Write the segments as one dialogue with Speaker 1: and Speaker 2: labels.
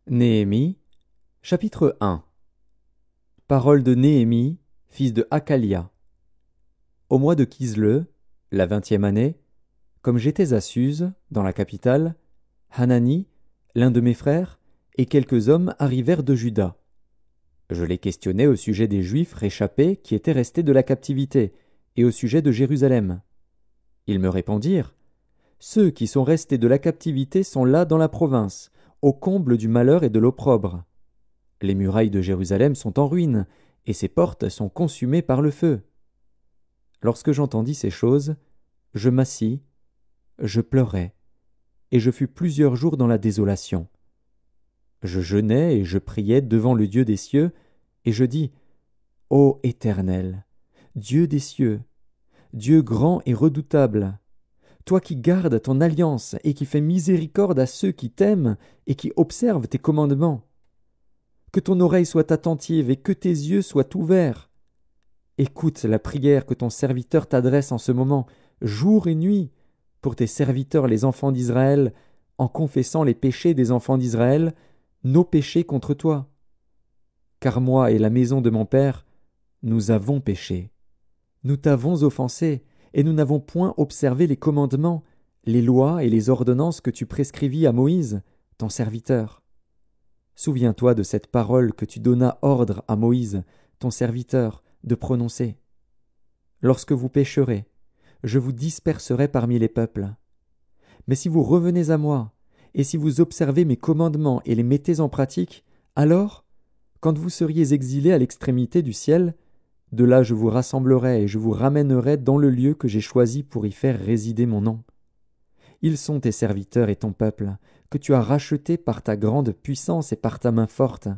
Speaker 1: Néhémie, chapitre 1. Parole de Néhémie, fils de Hakalia. Au mois de Kisle, la 20e année, comme j'étais à Suse, dans la capitale, Hanani, l'un de mes frères, et quelques hommes arrivèrent de Juda. Je les questionnai au sujet des Juifs réchappés qui étaient restés de la captivité, et au sujet de Jérusalem. Ils me répondirent: Ceux qui sont restés de la captivité sont là dans la province, au comble du malheur et de l'opprobre. Les murailles de Jérusalem sont en ruine, et ses portes sont consumées par le feu. Lorsque j'entendis ces choses, je m'assis, je pleurai, et je fus plusieurs jours dans la désolation. Je jeûnai et je priai devant le Dieu des cieux, et je dis: Ô Éternel, Dieu des cieux, Dieu grand et redoutable, toi qui gardes ton alliance et qui fais miséricorde à ceux qui t'aiment et qui observent tes commandements, que ton oreille soit attentive et que tes yeux soient ouverts. Écoute la prière que ton serviteur t'adresse en ce moment, jour et nuit, pour tes serviteurs les enfants d'Israël, en confessant les péchés des enfants d'Israël, nos péchés contre toi. Car moi et la maison de mon père, nous avons péché. Nous t'avons offensé, et nous n'avons point observé les commandements, les lois et les ordonnances que tu prescrivis à Moïse, ton serviteur. Souviens-toi de cette parole que tu donnas ordre à Moïse, ton serviteur, de prononcer. Lorsque vous pécherez, je vous disperserai parmi les peuples. Mais si vous revenez à moi, et si vous observez mes commandements et les mettez en pratique, alors, quand vous seriez exilés à l'extrémité du ciel, de là je vous rassemblerai et je vous ramènerai dans le lieu que j'ai choisi pour y faire résider mon nom. Ils sont tes serviteurs et ton peuple, que tu as rachetés par ta grande puissance et par ta main forte.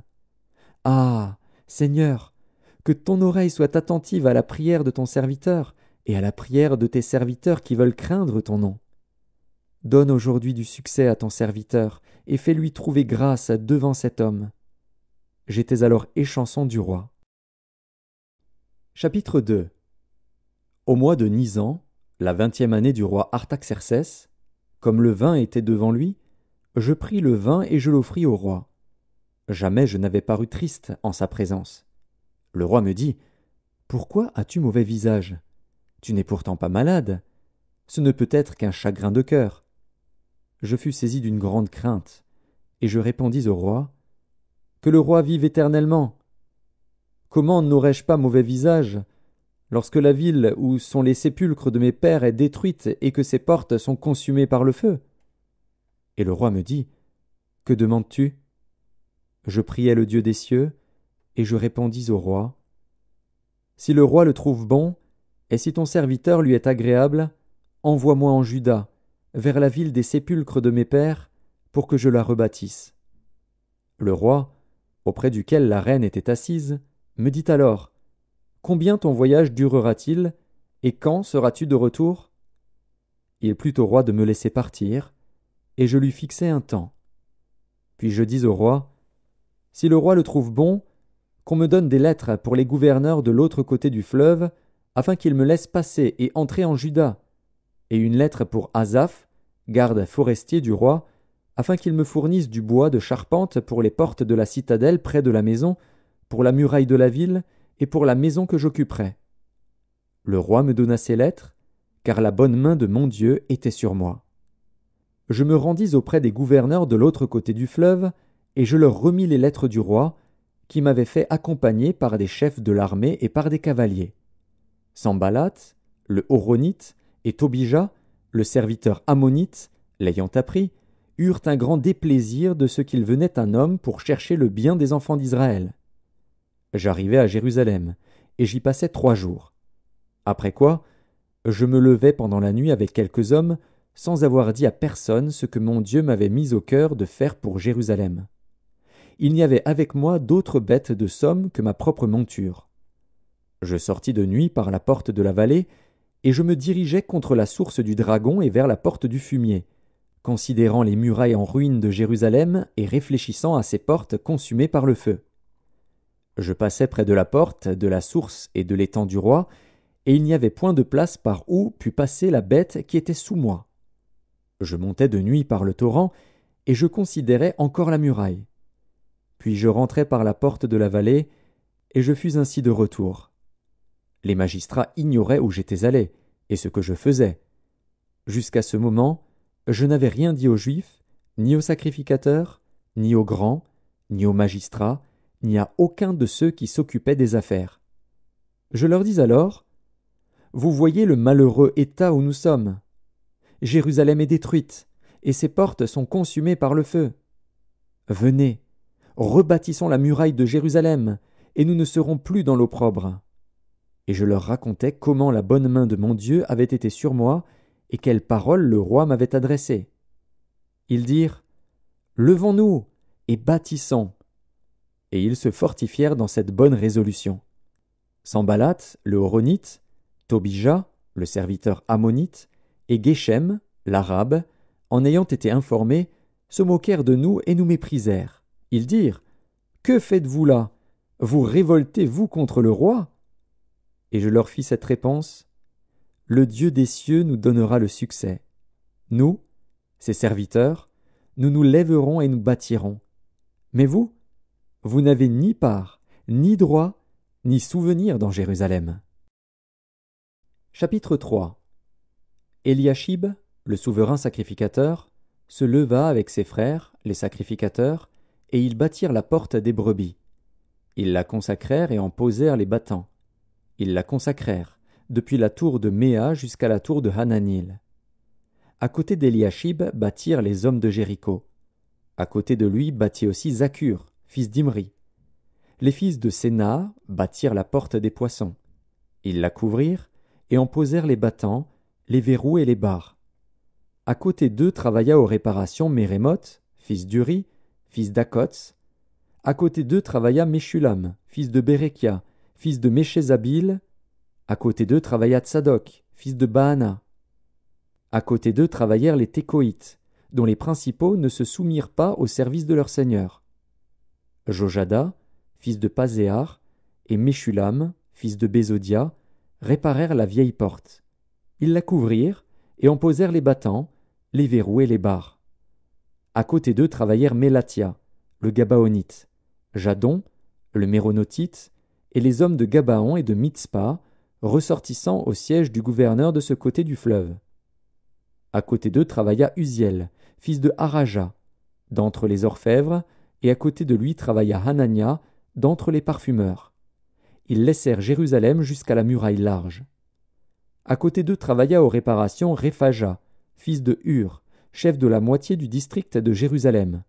Speaker 1: Ah, Seigneur, que ton oreille soit attentive à la prière de ton serviteur et à la prière de tes serviteurs qui veulent craindre ton nom. Donne aujourd'hui du succès à ton serviteur et fais-lui trouver grâce devant cet homme. J'étais alors échanson du roi. Chapitre 2. Au mois de Nisan, la 20e année du roi Artaxercès, comme le vin était devant lui, je pris le vin et je l'offris au roi. Jamais je n'avais paru triste en sa présence. Le roi me dit: Pourquoi as-tu mauvais visage? Tu n'es pourtant pas malade. Ce ne peut être qu'un chagrin de cœur. Je fus saisi d'une grande crainte, et je répondis au roi: Que le roi vive éternellement. Comment n'aurais-je pas mauvais visage lorsque la ville où sont les sépulcres de mes pères est détruite et que ses portes sont consumées par le feu? Et le roi me dit: Que demandes-tu? Je priai le Dieu des cieux, et je répondis au roi: Si le roi le trouve bon, et si ton serviteur lui est agréable, envoie-moi en Juda, vers la ville des sépulcres de mes pères, pour que je la rebâtisse. Le roi, auprès duquel la reine était assise, me dit alors: Combien ton voyage durera-t-il, et quand seras-tu de retour? Il plut au roi de me laisser partir, et je lui fixai un temps. Puis je dis au roi: Si le roi le trouve bon, qu'on me donne des lettres pour les gouverneurs de l'autre côté du fleuve, afin qu'ils me laissent passer et entrer en Juda, et une lettre pour Asaph, garde forestier du roi, afin qu'il me fournisse du bois de charpente pour les portes de la citadelle près de la maison, pour la muraille de la ville, et pour la maison que j'occuperai. Le roi me donna ces lettres, car la bonne main de mon Dieu était sur moi. Je me rendis auprès des gouverneurs de l'autre côté du fleuve, et je leur remis les lettres du roi, qui m'avaient fait accompagner par des chefs de l'armée et par des cavaliers. Sambalat, le Horonite, et Tobija, le serviteur ammonite, l'ayant appris, eurent un grand déplaisir de ce qu'il venait un homme pour chercher le bien des enfants d'Israël. J'arrivai à Jérusalem, et j'y passai 3 jours. Après quoi, je me levai pendant la nuit avec quelques hommes, sans avoir dit à personne ce que mon Dieu m'avait mis au cœur de faire pour Jérusalem. Il n'y avait avec moi d'autres bêtes de somme que ma propre monture. Je sortis de nuit par la porte de la vallée, et je me dirigeai contre la source du dragon et vers la porte du fumier, considérant les murailles en ruine de Jérusalem et réfléchissant à ses portes consumées par le feu. Je passai près de la porte, de la source et de l'étang du roi, et il n'y avait point de place par où pût passer la bête qui était sous moi. Je montai de nuit par le torrent, et je considérais encore la muraille. puis je rentrai par la porte de la vallée, et je fus ainsi de retour. Les magistrats ignoraient où j'étais allé, et ce que je faisais. Jusqu'à ce moment, je n'avais rien dit aux Juifs, ni aux sacrificateurs, ni aux grands, ni aux magistrats, ni à aucun de ceux qui s'occupaient des affaires. Je leur dis alors, « Vous voyez le malheureux état où nous sommes. Jérusalem est détruite, et ses portes sont consumées par le feu. Venez, rebâtissons la muraille de Jérusalem, et nous ne serons plus dans l'opprobre. » Et je leur racontais comment la bonne main de mon Dieu avait été sur moi, et quelles paroles le roi m'avait adressées. Ils dirent, « Levons-nous, et bâtissons. » Et ils se fortifièrent dans cette bonne résolution. Sanballat, le Horonite, Tobija, le serviteur ammonite, et Geshem, l'arabe, en ayant été informés, se moquèrent de nous et nous méprisèrent. Ils dirent, « Que faites-vous là? Vous révoltez-vous contre le roi ?» Et je leur fis cette réponse, « Le Dieu des cieux nous donnera le succès. Nous, ses serviteurs, nous nous lèverons et nous bâtirons. Mais vous, vous n'avez ni part, ni droit, ni souvenir dans Jérusalem. » Chapitre 3. Eliashib, le souverain sacrificateur, se leva avec ses frères, les sacrificateurs, et ils bâtirent la porte des brebis. Ils la consacrèrent et en posèrent les battants. Ils la consacrèrent, depuis la tour de Méa jusqu'à la tour de Hananil. À côté d'Eliashib bâtirent les hommes de Jéricho. À côté de lui bâtit aussi Zakur, fils d'Imri. Les fils de Séna bâtirent la porte des poissons. Ils la couvrirent et en posèrent les battants, les verrous et les barres. À côté d'eux travailla aux réparations Mérémoth, fils d'Uri, fils d'Akots. À côté d'eux travailla Meshulam, fils de Bérékia, fils de Méchézabil. À côté d'eux travailla Tsadok, fils de Baana. À côté d'eux travaillèrent les Tékoïtes, dont les principaux ne se soumirent pas au service de leur seigneur. Jojada, fils de Pazéar, et Meshulam, fils de Bézodia, réparèrent la vieille porte. Ils la couvrirent et en posèrent les battants, les verrous et les barres. À côté d'eux travaillèrent Mélatia, le Gabaonite, Jadon, le Méronotite, et les hommes de Gabaon et de Mitzpa, ressortissant au siège du gouverneur de ce côté du fleuve. À côté d'eux travailla Uziel, fils de Haraja, d'entre les orfèvres, et à côté de lui travailla Hanania, d'entre les parfumeurs. Ils laissèrent Jérusalem jusqu'à la muraille large. À côté d'eux travailla aux réparations Réphaja, fils de Hur, chef de la moitié du district de Jérusalem.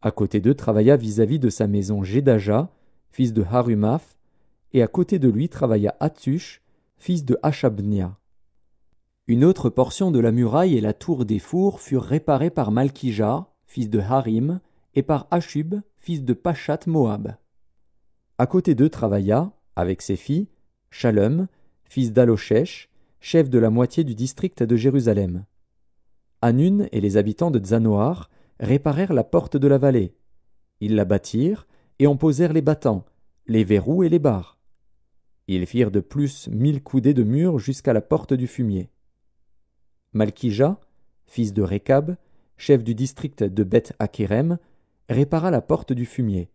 Speaker 1: À côté d'eux travailla vis-à-vis de sa maison Jédaja, fils de Harumaph, et à côté de lui travailla Hattush, fils de Hashabnia. Une autre portion de la muraille et la tour des fours furent réparées par Malkija, fils de Harim, et par Hashub, fils de Pachat Moab. À côté d'eux travailla, avec ses filles, Shalom, fils d'Aloshech, chef de la moitié du district de Jérusalem. Hanun et les habitants de Tzanoar réparèrent la porte de la vallée. Ils la bâtirent et en posèrent les battants, les verrous et les barres. Ils firent de plus 1000 coudées de mur jusqu'à la porte du fumier. Malkija, fils de Rékab, chef du district de Beth-Hakerem, répara la porte du fumier.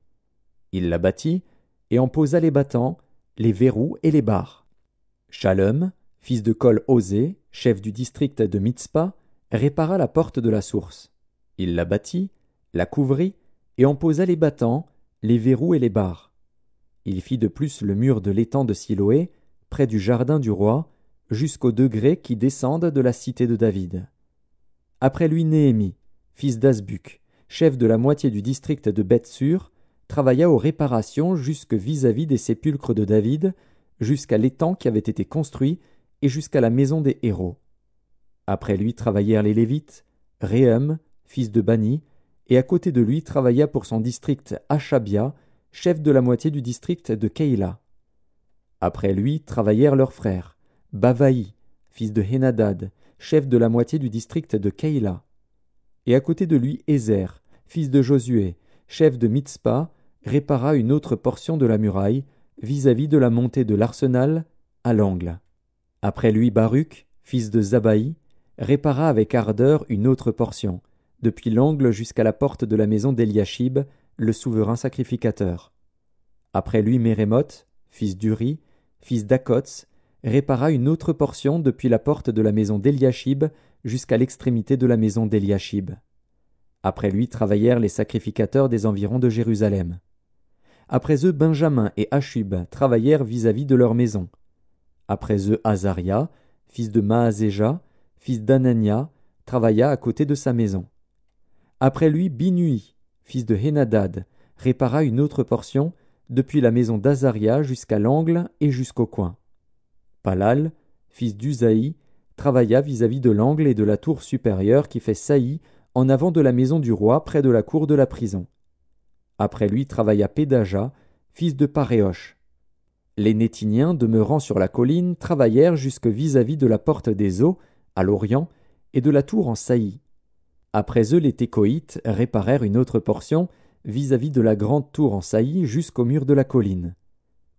Speaker 1: Il la bâtit et en posa les battants, les verrous et les barres. Shalom, fils de Kol-Osé, chef du district de Mitzpa, répara la porte de la source. Il la bâtit, la couvrit et en posa les battants, les verrous et les barres. Il fit de plus le mur de l'étang de Siloé, près du jardin du roi, jusqu'aux degrés qui descendent de la cité de David. Après lui Néhémie, fils d'Azbuk, chef de la moitié du district de Beth-Sur, travailla aux réparations jusque vis-à-vis des sépulcres de David, jusqu'à l'étang qui avait été construit et jusqu'à la maison des héros. Après lui travaillèrent les Lévites, Réhum, fils de Bani, et à côté de lui travailla pour son district Hashabia, chef de la moitié du district de Keïla. Après lui travaillèrent leurs frères, Bavaï, fils de Hénadad, chef de la moitié du district de Keïla. Et à côté de lui Ézer, fils de Josué, chef de Mitzpa, répara une autre portion de la muraille, vis-à-vis de la montée de l'arsenal, à l'angle. Après lui Baruch, fils de Zabaï, répara avec ardeur une autre portion, depuis l'angle jusqu'à la porte de la maison d'Eliashib, le souverain sacrificateur. Après lui Mérémoth, fils d'Uri, fils d'Akots, répara une autre portion depuis la porte de la maison d'Eliashib jusqu'à l'extrémité de la maison d'Eliashib. Après lui travaillèrent les sacrificateurs des environs de Jérusalem. Après eux Benjamin et Hashub travaillèrent vis-à-vis de leur maison. Après eux Azaria, fils de Maazéja, fils d'Anania, travailla à côté de sa maison. Après lui Binui, fils de Hénadad, répara une autre portion, depuis la maison d'Azaria jusqu'à l'angle et jusqu'au coin. Palal, fils d'Uzaï, travailla vis-à-vis de l'angle et de la tour supérieure qui fait saillie en avant de la maison du roi près de la cour de la prison. Après lui travailla Pédaja, fils de Paréosh. Les Nétiniens demeurant sur la colline travaillèrent jusque vis-à-vis de la porte des eaux, à l'orient, et de la tour en saillie. Après eux les Técoïtes réparèrent une autre portion, vis-à-vis de la grande tour en saillie jusqu'au mur de la colline.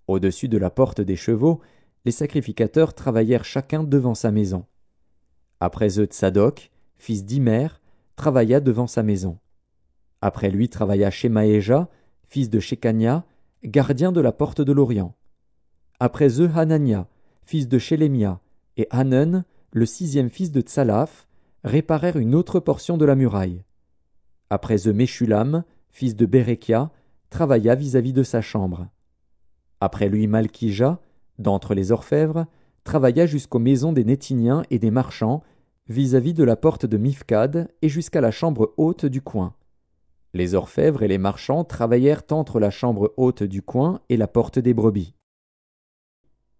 Speaker 1: Au-dessus de la porte des chevaux, les sacrificateurs travaillèrent chacun devant sa maison. Après eux Tsadok, fils d'Imer, travailla devant sa maison. Après lui travailla Shemaéja, fils de Shekania, gardien de la porte de l'Orient. Après eux Hanania, fils de Shélémia, et Hanan, le 6e fils de Tsalaf, réparèrent une autre portion de la muraille. Après eux Meshulam, fils de Bérékia, travailla vis-à-vis de sa chambre. Après lui Malkija, d'entre les orfèvres, travailla jusqu'aux maisons des Nétiniens et des marchands, vis-à-vis de la porte de Mifkad et jusqu'à la chambre haute du coin. Les orfèvres et les marchands travaillèrent entre la chambre haute du coin et la porte des brebis.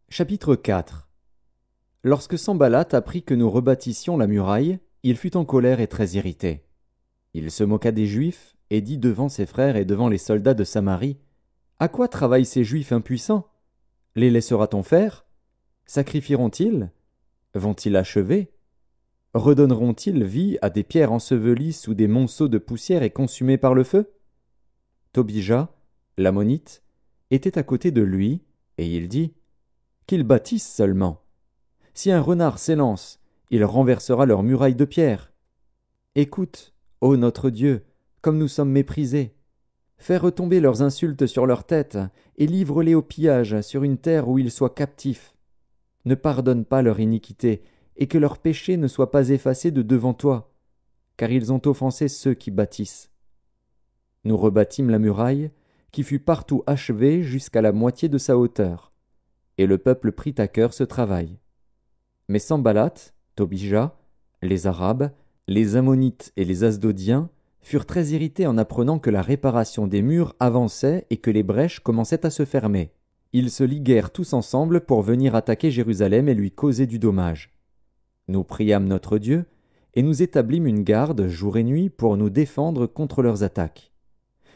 Speaker 1: Chapitre 4. Lorsque Sanballat apprit que nous rebâtissions la muraille, il fut en colère et très irrité. Il se moqua des Juifs et dit devant ses frères et devant les soldats de Samarie: « À quoi travaillent ces Juifs impuissants? Les laissera-t-on faire? Sacrifieront-ils? Vont-ils achever? Redonneront-ils vie à des pierres ensevelies sous des monceaux de poussière et consumées par le feu? » Tobija, l'ammonite, était à côté de lui, et il dit: « Qu'ils bâtissent seulement. Si un renard s'élance, il renversera leurs murailles de pierre. Écoute, ô notre Dieu, comme nous sommes méprisés. Fais retomber leurs insultes sur leurs têtes, et livre-les au pillage sur une terre où ils soient captifs. Ne pardonne pas leur iniquité, et que leur péché ne soit pas effacé de devant toi, car ils ont offensé ceux qui bâtissent. » Nous rebâtîmes la muraille, qui fut partout achevée jusqu'à la moitié de sa hauteur, et le peuple prit à cœur ce travail. Mais Sanballat, Tobija, les Arabes, les Ammonites et les Asdodiens furent très irrités en apprenant que la réparation des murs avançait et que les brèches commençaient à se fermer. Ils se liguèrent tous ensemble pour venir attaquer Jérusalem et lui causer du dommage. Nous priâmes notre Dieu, et nous établîmes une garde jour et nuit pour nous défendre contre leurs attaques.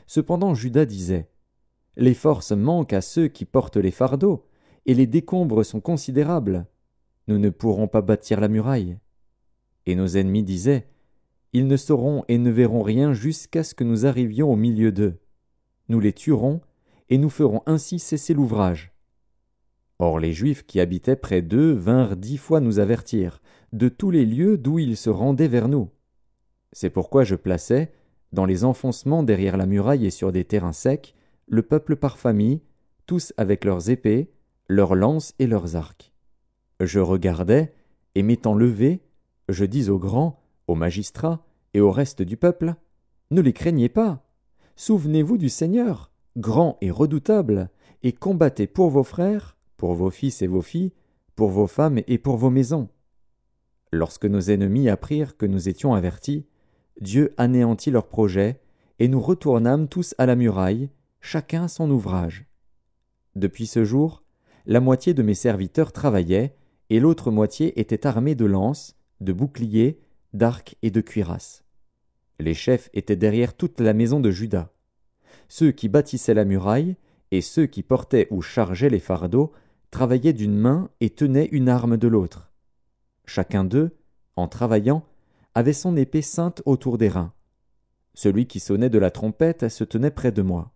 Speaker 1: Cependant Juda disait: « Les forces manquent à ceux qui portent les fardeaux, et les décombres sont considérables. Nous ne pourrons pas bâtir la muraille. » Et nos ennemis disaient: « Ils ne sauront et ne verront rien jusqu'à ce que nous arrivions au milieu d'eux. Nous les tuerons, et nous ferons ainsi cesser l'ouvrage. » Or les Juifs qui habitaient près d'eux vinrent 10 fois nous avertir, de tous les lieux d'où ils se rendaient vers nous. C'est pourquoi je plaçais, dans les enfoncements derrière la muraille et sur des terrains secs, le peuple par famille, tous avec leurs épées, leurs lances et leurs arcs. Je regardais, et m'étant levé, je dis aux grands, aux magistrats et au reste du peuple: « Ne les craignez pas. Souvenez-vous du Seigneur, grand et redoutable, et combattez pour vos frères, pour vos fils et vos filles, pour vos femmes et pour vos maisons. » Lorsque nos ennemis apprirent que nous étions avertis, Dieu anéantit leurs projets, et nous retournâmes tous à la muraille, chacun son ouvrage. Depuis ce jour, la moitié de mes serviteurs travaillait, et l'autre moitié était armée de lances, de boucliers, d'arcs et de cuirasses. Les chefs étaient derrière toute la maison de Juda. Ceux qui bâtissaient la muraille, et ceux qui portaient ou chargeaient les fardeaux, travaillaient d'une main et tenaient une arme de l'autre. Chacun d'eux, en travaillant, avait son épée ceinte autour des reins. Celui qui sonnait de la trompette se tenait près de moi.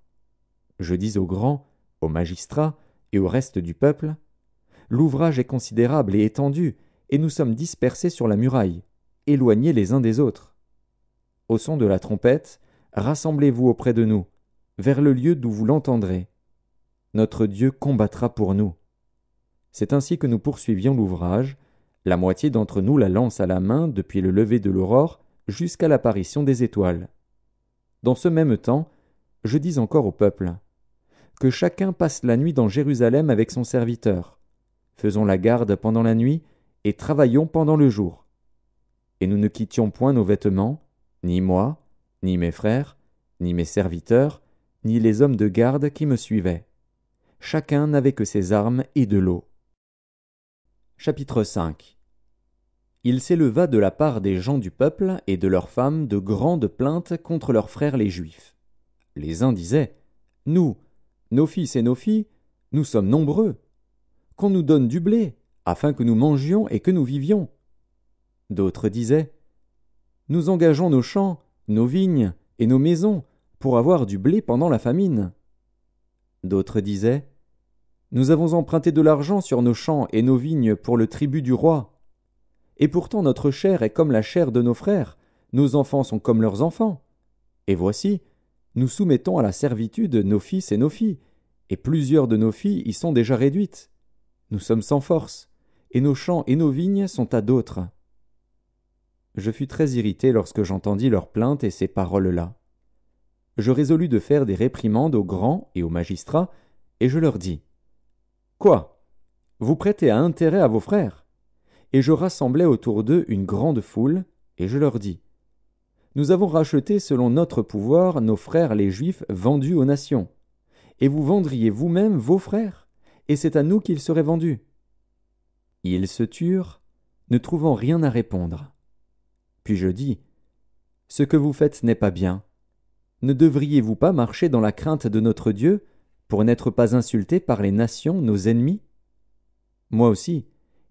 Speaker 1: Je dis aux grands, aux magistrats et au reste du peuple: « L'ouvrage est considérable et étendu, et nous sommes dispersés sur la muraille, éloignés les uns des autres. Au son de la trompette, rassemblez-vous auprès de nous, vers le lieu d'où vous l'entendrez. Notre Dieu combattra pour nous. » C'est ainsi que nous poursuivions l'ouvrage, la moitié d'entre nous la lance à la main depuis le lever de l'aurore jusqu'à l'apparition des étoiles. Dans ce même temps, je dis encore au peuple, que chacun passe la nuit dans Jérusalem avec son serviteur. Faisons la garde pendant la nuit et travaillons pendant le jour. Et nous ne quittions point nos vêtements, ni moi, ni mes frères, ni mes serviteurs, ni les hommes de garde qui me suivaient. Chacun n'avait que ses armes et de l'eau. Chapitre 5. Il s'éleva de la part des gens du peuple et de leurs femmes de grandes plaintes contre leurs frères les Juifs. Les uns disaient, « Nous, nos fils et nos filles, nous sommes nombreux. Qu'on nous donne du blé, afin que nous mangions et que nous vivions. » D'autres disaient, « Nous engageons nos champs, nos vignes et nos maisons pour avoir du blé pendant la famine. » D'autres disaient, « Nous avons emprunté de l'argent sur nos champs et nos vignes pour le tribut du roi. Et pourtant notre chair est comme la chair de nos frères, nos enfants sont comme leurs enfants. Et voici, nous soumettons à la servitude nos fils et nos filles, et plusieurs de nos filles y sont déjà réduites. Nous sommes sans force, et nos champs et nos vignes sont à d'autres. » Je fus très irrité lorsque j'entendis leurs plaintes et ces paroles-là. Je résolus de faire des réprimandes aux grands et aux magistrats, et je leur dis, « Quoi? Vous prêtez à intérêt à vos frères? » Et je rassemblai autour d'eux une grande foule, et je leur dis, « Nous avons racheté selon notre pouvoir nos frères les Juifs vendus aux nations, et vous vendriez vous-même vos frères, et c'est à nous qu'ils seraient vendus. » Ils se turent, ne trouvant rien à répondre. Puis je dis, « Ce que vous faites n'est pas bien. Ne devriez-vous pas marcher dans la crainte de notre Dieu, pour n'être pas insultés par les nations, nos ennemis? Moi aussi,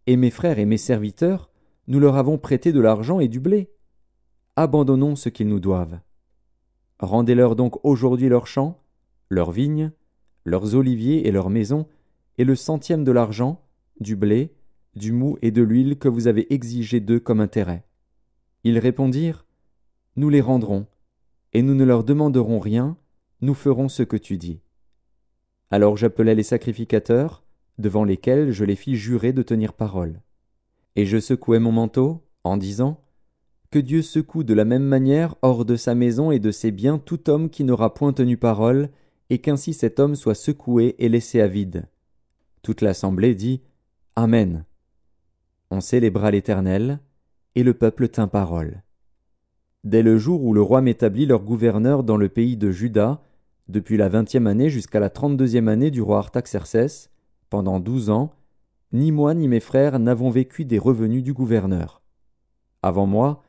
Speaker 1: et mes frères et mes serviteurs, nous leur avons prêté de l'argent et du blé. Abandonnons ce qu'ils nous doivent. Rendez-leur donc aujourd'hui leurs champs, leurs vignes, leurs oliviers et leurs maisons, et le centième de l'argent, du blé, du mou et de l'huile que vous avez exigé d'eux comme intérêt. » Ils répondirent, « Nous les rendrons, et nous ne leur demanderons rien, nous ferons ce que tu dis. » Alors j'appelai les sacrificateurs, devant lesquels je les fis jurer de tenir parole. Et je secouai mon manteau, en disant, « Que Dieu secoue de la même manière hors de sa maison et de ses biens tout homme qui n'aura point tenu parole, et qu'ainsi cet homme soit secoué et laissé à vide. » Toute l'assemblée dit, « Amen. » On célébra l'Éternel, et le peuple tint parole. Dès le jour où le roi m'établit leur gouverneur dans le pays de Juda, depuis la 20e année jusqu'à la 32e année du roi Artaxercès, pendant 12 ans, ni moi ni mes frères n'avons vécu des revenus du gouverneur. Avant moi,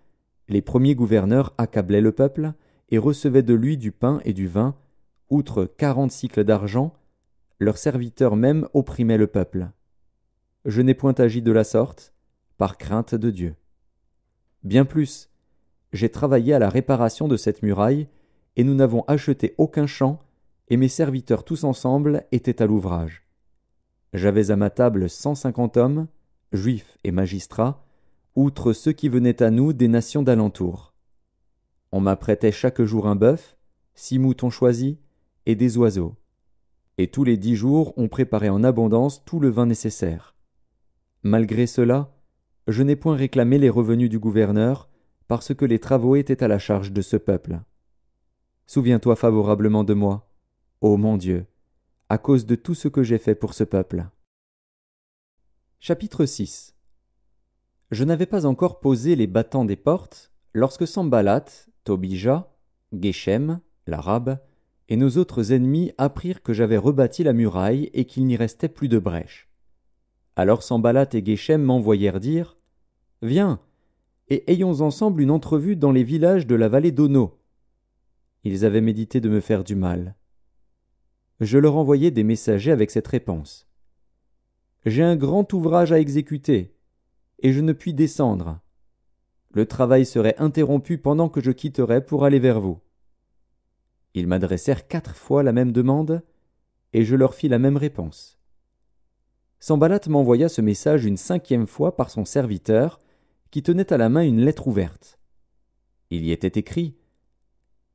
Speaker 1: les premiers gouverneurs accablaient le peuple et recevaient de lui du pain et du vin, outre 40 cycles d'argent, leurs serviteurs même opprimaient le peuple. Je n'ai point agi de la sorte, par crainte de Dieu. Bien plus, j'ai travaillé à la réparation de cette muraille, et nous n'avons acheté aucun champ, et mes serviteurs tous ensemble étaient à l'ouvrage. J'avais à ma table 150 hommes, juifs et magistrats, outre ceux qui venaient à nous des nations d'alentour. On m'apprêtait chaque jour un bœuf, 6 moutons choisis, et des oiseaux. Et tous les 10 jours on préparait en abondance tout le vin nécessaire. Malgré cela, je n'ai point réclamé les revenus du gouverneur, parce que les travaux étaient à la charge de ce peuple. Souviens-toi favorablement de moi, ô mon Dieu, à cause de tout ce que j'ai fait pour ce peuple. Chapitre 6. Je n'avais pas encore posé les battants des portes, lorsque Sanballat, Tobija, Geshem, l'Arabe, et nos autres ennemis apprirent que j'avais rebâti la muraille et qu'il n'y restait plus de brèche. Alors Sanballat et Geshem m'envoyèrent dire, « Viens, et ayons ensemble une entrevue dans les villages de la vallée d'Ono. » Ils avaient médité de me faire du mal. Je leur envoyai des messagers avec cette réponse. « J'ai un grand ouvrage à exécuter, et je ne puis descendre. Le travail serait interrompu pendant que je quitterais pour aller vers vous. » Ils m'adressèrent 4 fois la même demande, et je leur fis la même réponse. Sanballat m'envoya ce message une 5e fois par son serviteur, qui tenait à la main une lettre ouverte. Il y était écrit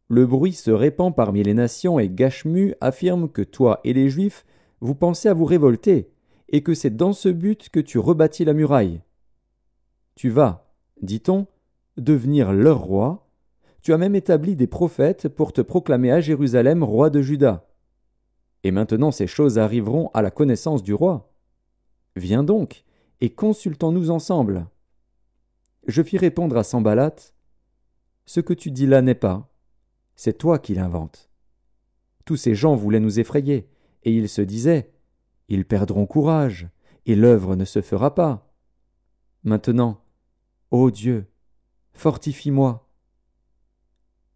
Speaker 1: Le bruit se répand parmi les nations et Gachmu affirme que toi et les Juifs, vous pensez à vous révolter, et que c'est dans ce but que tu rebâtis la muraille. Tu vas, dit-on, devenir leur roi. Tu as même établi des prophètes pour te proclamer à Jérusalem roi de Juda. Et maintenant ces choses arriveront à la connaissance du roi. Viens donc, et consultons-nous ensemble. Je fis répondre à Sanballat, ce que tu dis là n'est pas, c'est toi qui l'inventes. Tous ces gens voulaient nous effrayer, et ils se disaient, ils perdront courage, et l'œuvre ne se fera pas. Maintenant, ô Dieu, fortifie-moi.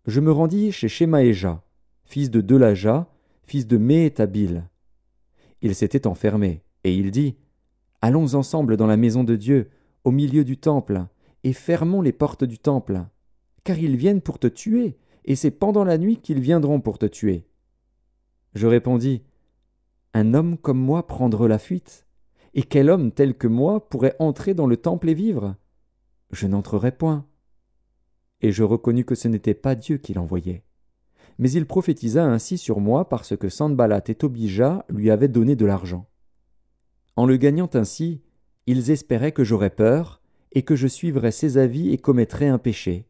Speaker 1: Je me rendis chez Shemaéja, fils de Delaja, fils de Méhétabil. Il s'était enfermé, et il dit, allons ensemble dans la maison de Dieu, au milieu du temple, et fermons les portes du temple, car ils viennent pour te tuer, et c'est pendant la nuit qu'ils viendront pour te tuer. Je répondis, un homme comme moi prendre la fuite, et quel homme tel que moi pourrait entrer dans le temple et vivre? Je n'entrerai point. Et je reconnus que ce n'était pas Dieu qui l'envoyait. Mais il prophétisa ainsi sur moi parce que Sanballat et Tobija lui avaient donné de l'argent. En le gagnant ainsi, ils espéraient que j'aurais peur, et que je suivrais ses avis et commettrais un péché.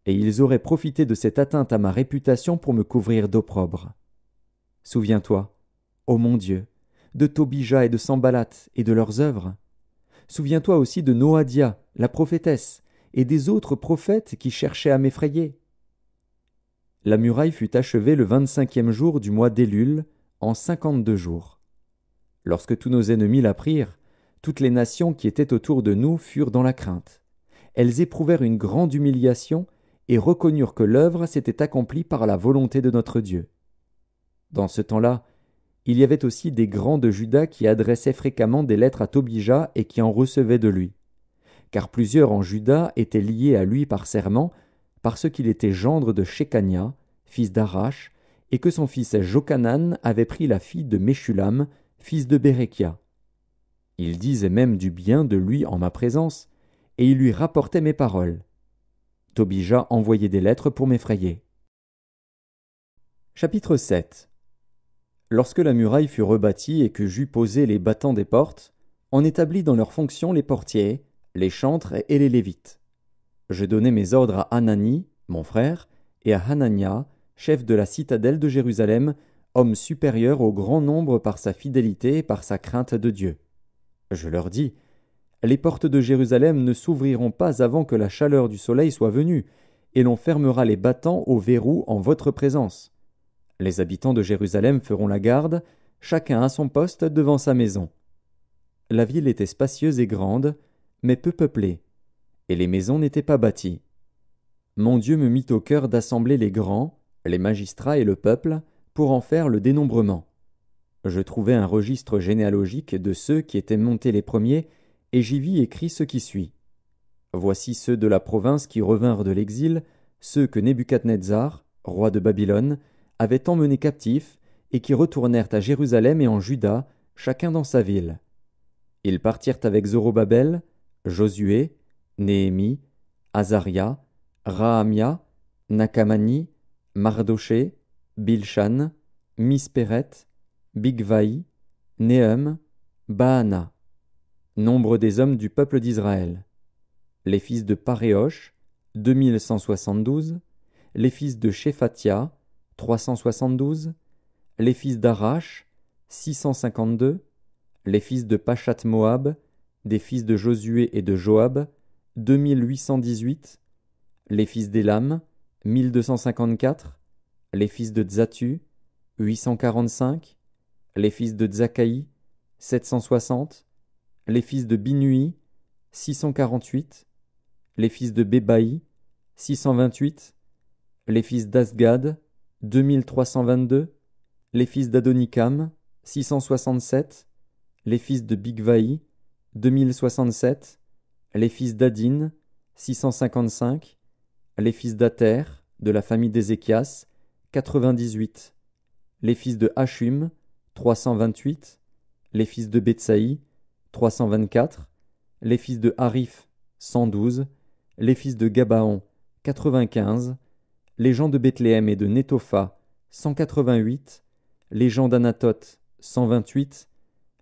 Speaker 1: Et ils auraient profité de cette atteinte à ma réputation pour me couvrir d'opprobre. Souviens-toi, ô mon Dieu, de Tobija et de Sanballat et de leurs œuvres. Souviens-toi aussi de Noadia, la prophétesse, et des autres prophètes qui cherchaient à m'effrayer. La muraille fut achevée le 25e jour du mois d'Élul, en 52 jours. Lorsque tous nos ennemis l'apprirent, toutes les nations qui étaient autour de nous furent dans la crainte. Elles éprouvèrent une grande humiliation et reconnurent que l'œuvre s'était accomplie par la volonté de notre Dieu. Dans ce temps-là, il y avait aussi des grands de Juda qui adressaient fréquemment des lettres à Tobija et qui en recevaient de lui. Car plusieurs en Juda étaient liés à lui par serment, parce qu'il était gendre de Shekania, fils d'Arash, et que son fils Jochanan avait pris la fille de Meshulam, fils de Bérekia. Ils disaient même du bien de lui en ma présence, et ils lui rapportaient mes paroles. Tobija envoyait des lettres pour m'effrayer. Chapitre 7. Lorsque la muraille fut rebâtie et que j'eus posé les battants des portes, on établit dans leurs fonctions les portiers, les chantres et les lévites. Je donnai mes ordres à Hanani, mon frère, et à Hanania, chef de la citadelle de Jérusalem, homme supérieur au grand nombre par sa fidélité et par sa crainte de Dieu. Je leur dis, les portes de Jérusalem ne s'ouvriront pas avant que la chaleur du soleil soit venue, et l'on fermera les battants au verrou en votre présence. Les habitants de Jérusalem feront la garde, chacun à son poste devant sa maison. La ville était spacieuse et grande, mais peu peuplée, et les maisons n'étaient pas bâties. Mon Dieu me mit au cœur d'assembler les grands, les magistrats et le peuple, pour en faire le dénombrement. Je trouvai un registre généalogique de ceux qui étaient montés les premiers, et j'y vis écrit ce qui suit. Voici ceux de la province qui revinrent de l'exil, ceux que Nebuchadnezzar, roi de Babylone, avait emmenés captifs, et qui retournèrent à Jérusalem et en Juda, chacun dans sa ville. Ils partirent avec Zorobabel, Josué, Néhémie, Azaria, Rahamia, Nakamani, Mardoché, Bilshan, Mispéret, Bigvaï, Néhum, Baana. Nombre des hommes du peuple d'Israël. Les fils de Paréosh, 2172, les fils de Shephatia, 372, les fils d'Arash, 652, les fils de Pachat-Moab, des fils de Josué et de Joab, 2818, les fils d'Élam, 1254, les fils de Tzatu, 845, les fils de Tzakaï, 760, les fils de Binui, 648, les fils de Bébaï, 628, les fils d'Asgad, 2322, les fils d'Adonikam, 667, les fils de Bigvaï, 2067, les fils d'Adin, 655, les fils d'Ater, de la famille d'Ézéchias, 98, les fils de Hachum, 328, les fils de Betsaï, 324, les fils de Harif, 112, les fils de Gabaon, 95, les gens de Bethléem et de Netopha, 188, les gens d'Anatoth, 128,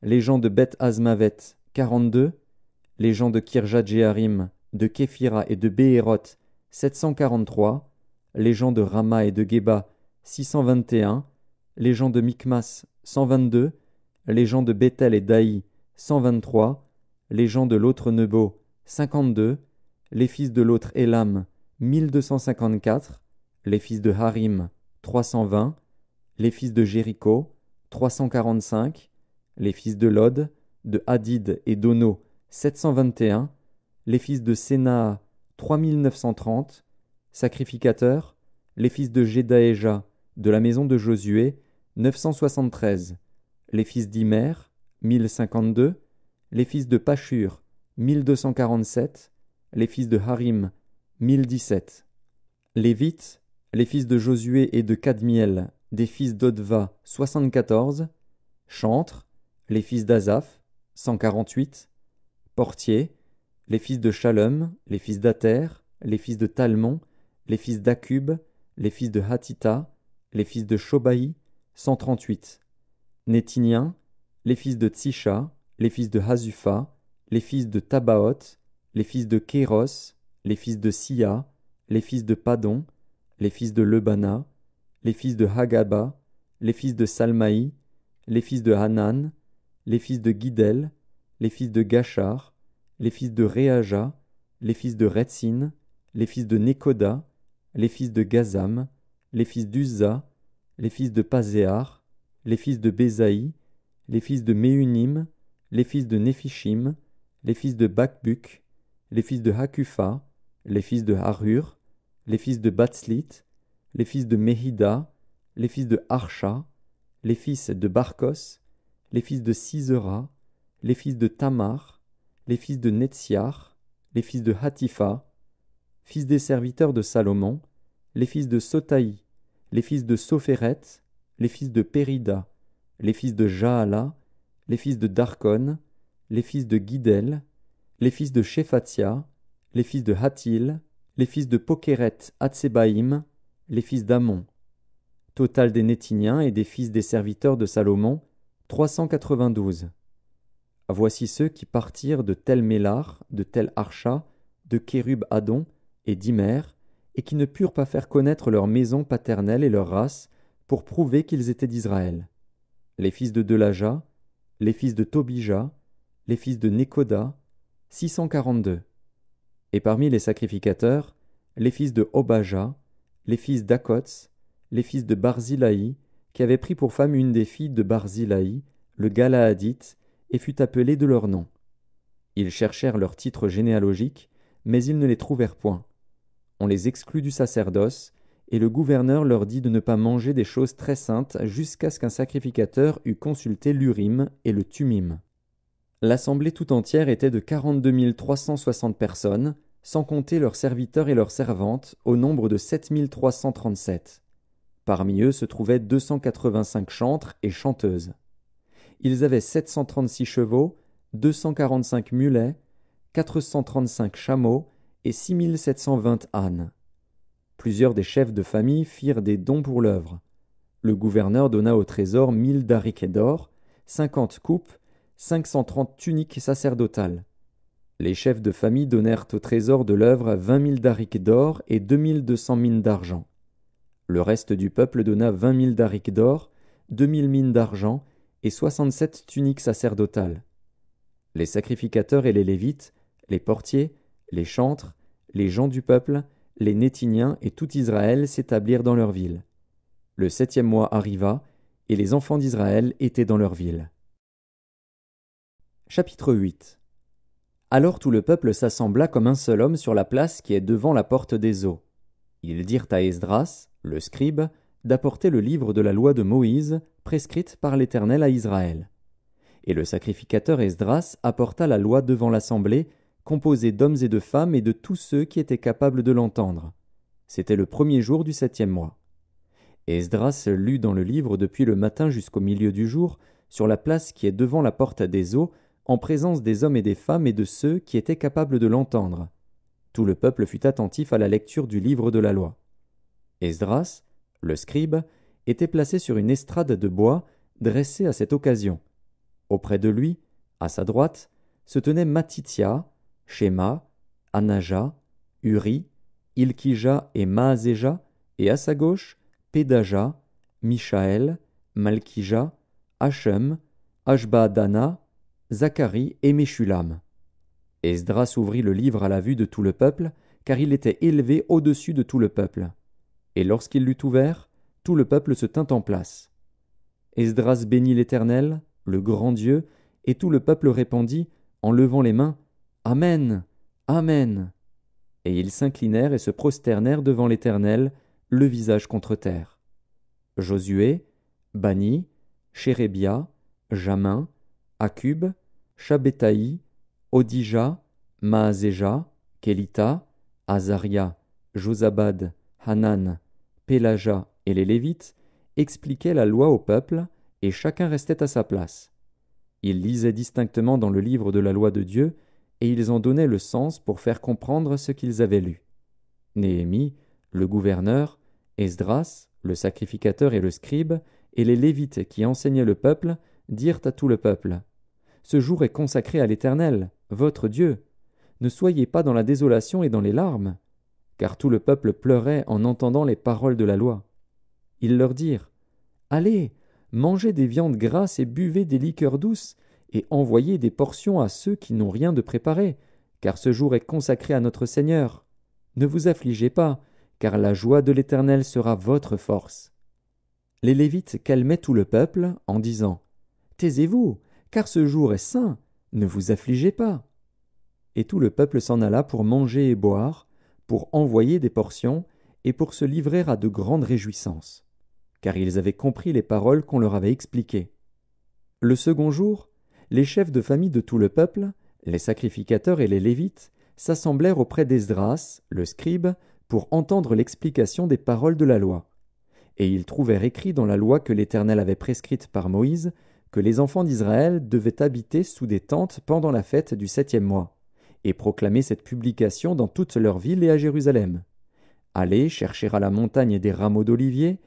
Speaker 1: les gens de Beth Azmavet, 42, les gens de Kirjat-Jéarim, de Képhira et de Béhéroth, 743, les gens de Rama et de Géba, 621, les gens de Michmas, 122, les gens de Bethel et d'Aï, 123, les gens de l'autre Nebo, 52, les fils de l'autre Élam, 1254, les fils de Harim, 320, les fils de Jéricho, 345, les fils de Lod, de Hadid et d'Ono, 721, les fils de Sénaa, 3930, sacrificateurs, les fils de Jedaéja, de la maison de Josué, 973, les fils d'Imer, 1052, les fils de Pashur, 1247, les fils de Harim, 1017. Lévites, les fils de Josué et de Kadmiel, des fils d'Odva, 74, chantres, les fils d'Azaph, 148, portiers, les fils de Shalom, les fils d'Ater, les fils de Talmon, les fils d'Akub, les fils de Hatita, les fils de Shobaï, 138, Nétiniens, les fils de Tsisha, les fils de Hazufa, les fils de Tabaoth, les fils de Kéros, les fils de Sia, les fils de Padon, les fils de Lebana, les fils de Hagaba, les fils de Salmaï, les fils de Hanan, les fils de Guidel, les fils de Gachar, les fils de Réaja, les fils de Retsin, les fils de Nekoda, les fils de Gazam, les fils d'Uzza, les fils de Pazéar, les fils de Bézaï, les fils de Méunim, les fils de Néphishim, les fils de Bakbuk, les fils de Hakufa, les fils de Harur, les fils de Batslit, les fils de Mehida, les fils de Harsha, les fils de Barkos, les fils de Sisera, les fils de Tamar, les fils de Netsiar, les fils de Hatifa, fils des serviteurs de Salomon, les fils de Sotaï, les fils de Sophéret, les fils de Périda, les fils de Jaala, les fils de Darkon, les fils de Guidel, les fils de Shephatia, les fils de Hatil, les fils de Pokeret Hatsebaïm, les fils d'Amon. Total des Nétiniens et des fils des serviteurs de Salomon, 392. Voici ceux qui partirent de Tel Mélar, de Tel Archa, de Kérub Adon et d'Imer, et qui ne purent pas faire connaître leur maison paternelle et leur race, pour prouver qu'ils étaient d'Israël. Les fils de Delaja, les fils de Tobija, les fils de Nekoda, 642. Et parmi les sacrificateurs, les fils de Obaja, les fils d'Akots, les fils de Barzilaï, qui avaient pris pour femme une des filles de Barzilaï, le Galaadite, et fut appelé de leur nom. Ils cherchèrent leur titre généalogique, mais ils ne les trouvèrent point. On les exclut du sacerdoce, et le gouverneur leur dit de ne pas manger des choses très saintes jusqu'à ce qu'un sacrificateur eût consulté l'Urim et le Tumim. L'assemblée tout entière était de 42 360 personnes, sans compter leurs serviteurs et leurs servantes, au nombre de 7 337. Parmi eux se trouvaient 285 chantres et chanteuses. Ils avaient 736 chevaux, 245 mulets, 435 chameaux et 6720 ânes. Plusieurs des chefs de famille firent des dons pour l'œuvre. Le gouverneur donna au trésor 1000 darics d'or, 50 coupes, 530 tuniques sacerdotales. Les chefs de famille donnèrent au trésor de l'œuvre 20 000 darics d'or et 2200 mines d'argent. Le reste du peuple donna 20 000 darics d'or, 2000 mines d'argent et 67 tuniques sacerdotales. Les sacrificateurs et les Lévites, les portiers, les chantres, les gens du peuple, les Nétiniens et tout Israël s'établirent dans leur ville. Le 7e mois arriva, et les enfants d'Israël étaient dans leur ville. Chapitre 8. Alors tout le peuple s'assembla comme un seul homme sur la place qui est devant la porte des eaux. Ils dirent à Esdras, le scribe, d'apporter le livre de la loi de Moïse, prescrite par l'Éternel à Israël. Et le sacrificateur Esdras apporta la loi devant l'assemblée, composée d'hommes et de femmes et de tous ceux qui étaient capables de l'entendre. C'était le 1er jour du 7e mois. Esdras lut dans le livre depuis le matin jusqu'au milieu du jour, sur la place qui est devant la porte des eaux, en présence des hommes et des femmes et de ceux qui étaient capables de l'entendre. Tout le peuple fut attentif à la lecture du livre de la loi. Esdras, le scribe, était placé sur une estrade de bois dressée à cette occasion. Auprès de lui, à sa droite, se tenaient Matithia, Shema, Anaja, Uri, Ilkija et Maaséja, et à sa gauche, Pédaja, Mishaël, Malkija, Hachem, Ashbaadana, Zacharie et Meshulam. Esdras ouvrit le livre à la vue de tout le peuple, car il était élevé au-dessus de tout le peuple. Et lorsqu'il l'eut ouvert, tout le peuple se tint en place. Esdras bénit l'Éternel, le grand Dieu, et tout le peuple répondit, en levant les mains, « Amen, Amen !» Et ils s'inclinèrent et se prosternèrent devant l'Éternel, le visage contre terre. Josué, Bani, Chérébia, Jamin, Akub, Shabbétaï, Odija, Maaséja, Kélita, Azaria, Josabad, Hanan, Pélaja et les Lévites expliquaient la loi au peuple, et chacun restait à sa place. Ils lisaient distinctement dans le livre de la loi de Dieu, et ils en donnaient le sens pour faire comprendre ce qu'ils avaient lu. Néhémie, le gouverneur, Esdras, le sacrificateur et le scribe, et les Lévites qui enseignaient le peuple, dirent à tout le peuple, « Ce jour est consacré à l'Éternel, votre Dieu. Ne soyez pas dans la désolation et dans les larmes. » Car tout le peuple pleurait en entendant les paroles de la loi. Ils leur dirent, « Allez, mangez des viandes grasses et buvez des liqueurs douces, et envoyez des portions à ceux qui n'ont rien de préparé, car ce jour est consacré à notre Seigneur. Ne vous affligez pas, car la joie de l'Éternel sera votre force. » Les Lévites calmaient tout le peuple en disant, « Taisez-vous, car ce jour est saint, ne vous affligez pas. » Et tout le peuple s'en alla pour manger et boire, pour envoyer des portions, et pour se livrer à de grandes réjouissances, car ils avaient compris les paroles qu'on leur avait expliquées. Le second jour, les chefs de famille de tout le peuple, les sacrificateurs et les Lévites, s'assemblèrent auprès d'Esdras, le scribe, pour entendre l'explication des paroles de la loi. Et ils trouvèrent écrit dans la loi que l'Éternel avait prescrite par Moïse, que les enfants d'Israël devaient habiter sous des tentes pendant la fête du 7e mois, et proclamer cette publication dans toutes leurs villes et à Jérusalem. Allez chercher à la montagne des rameaux d'olivier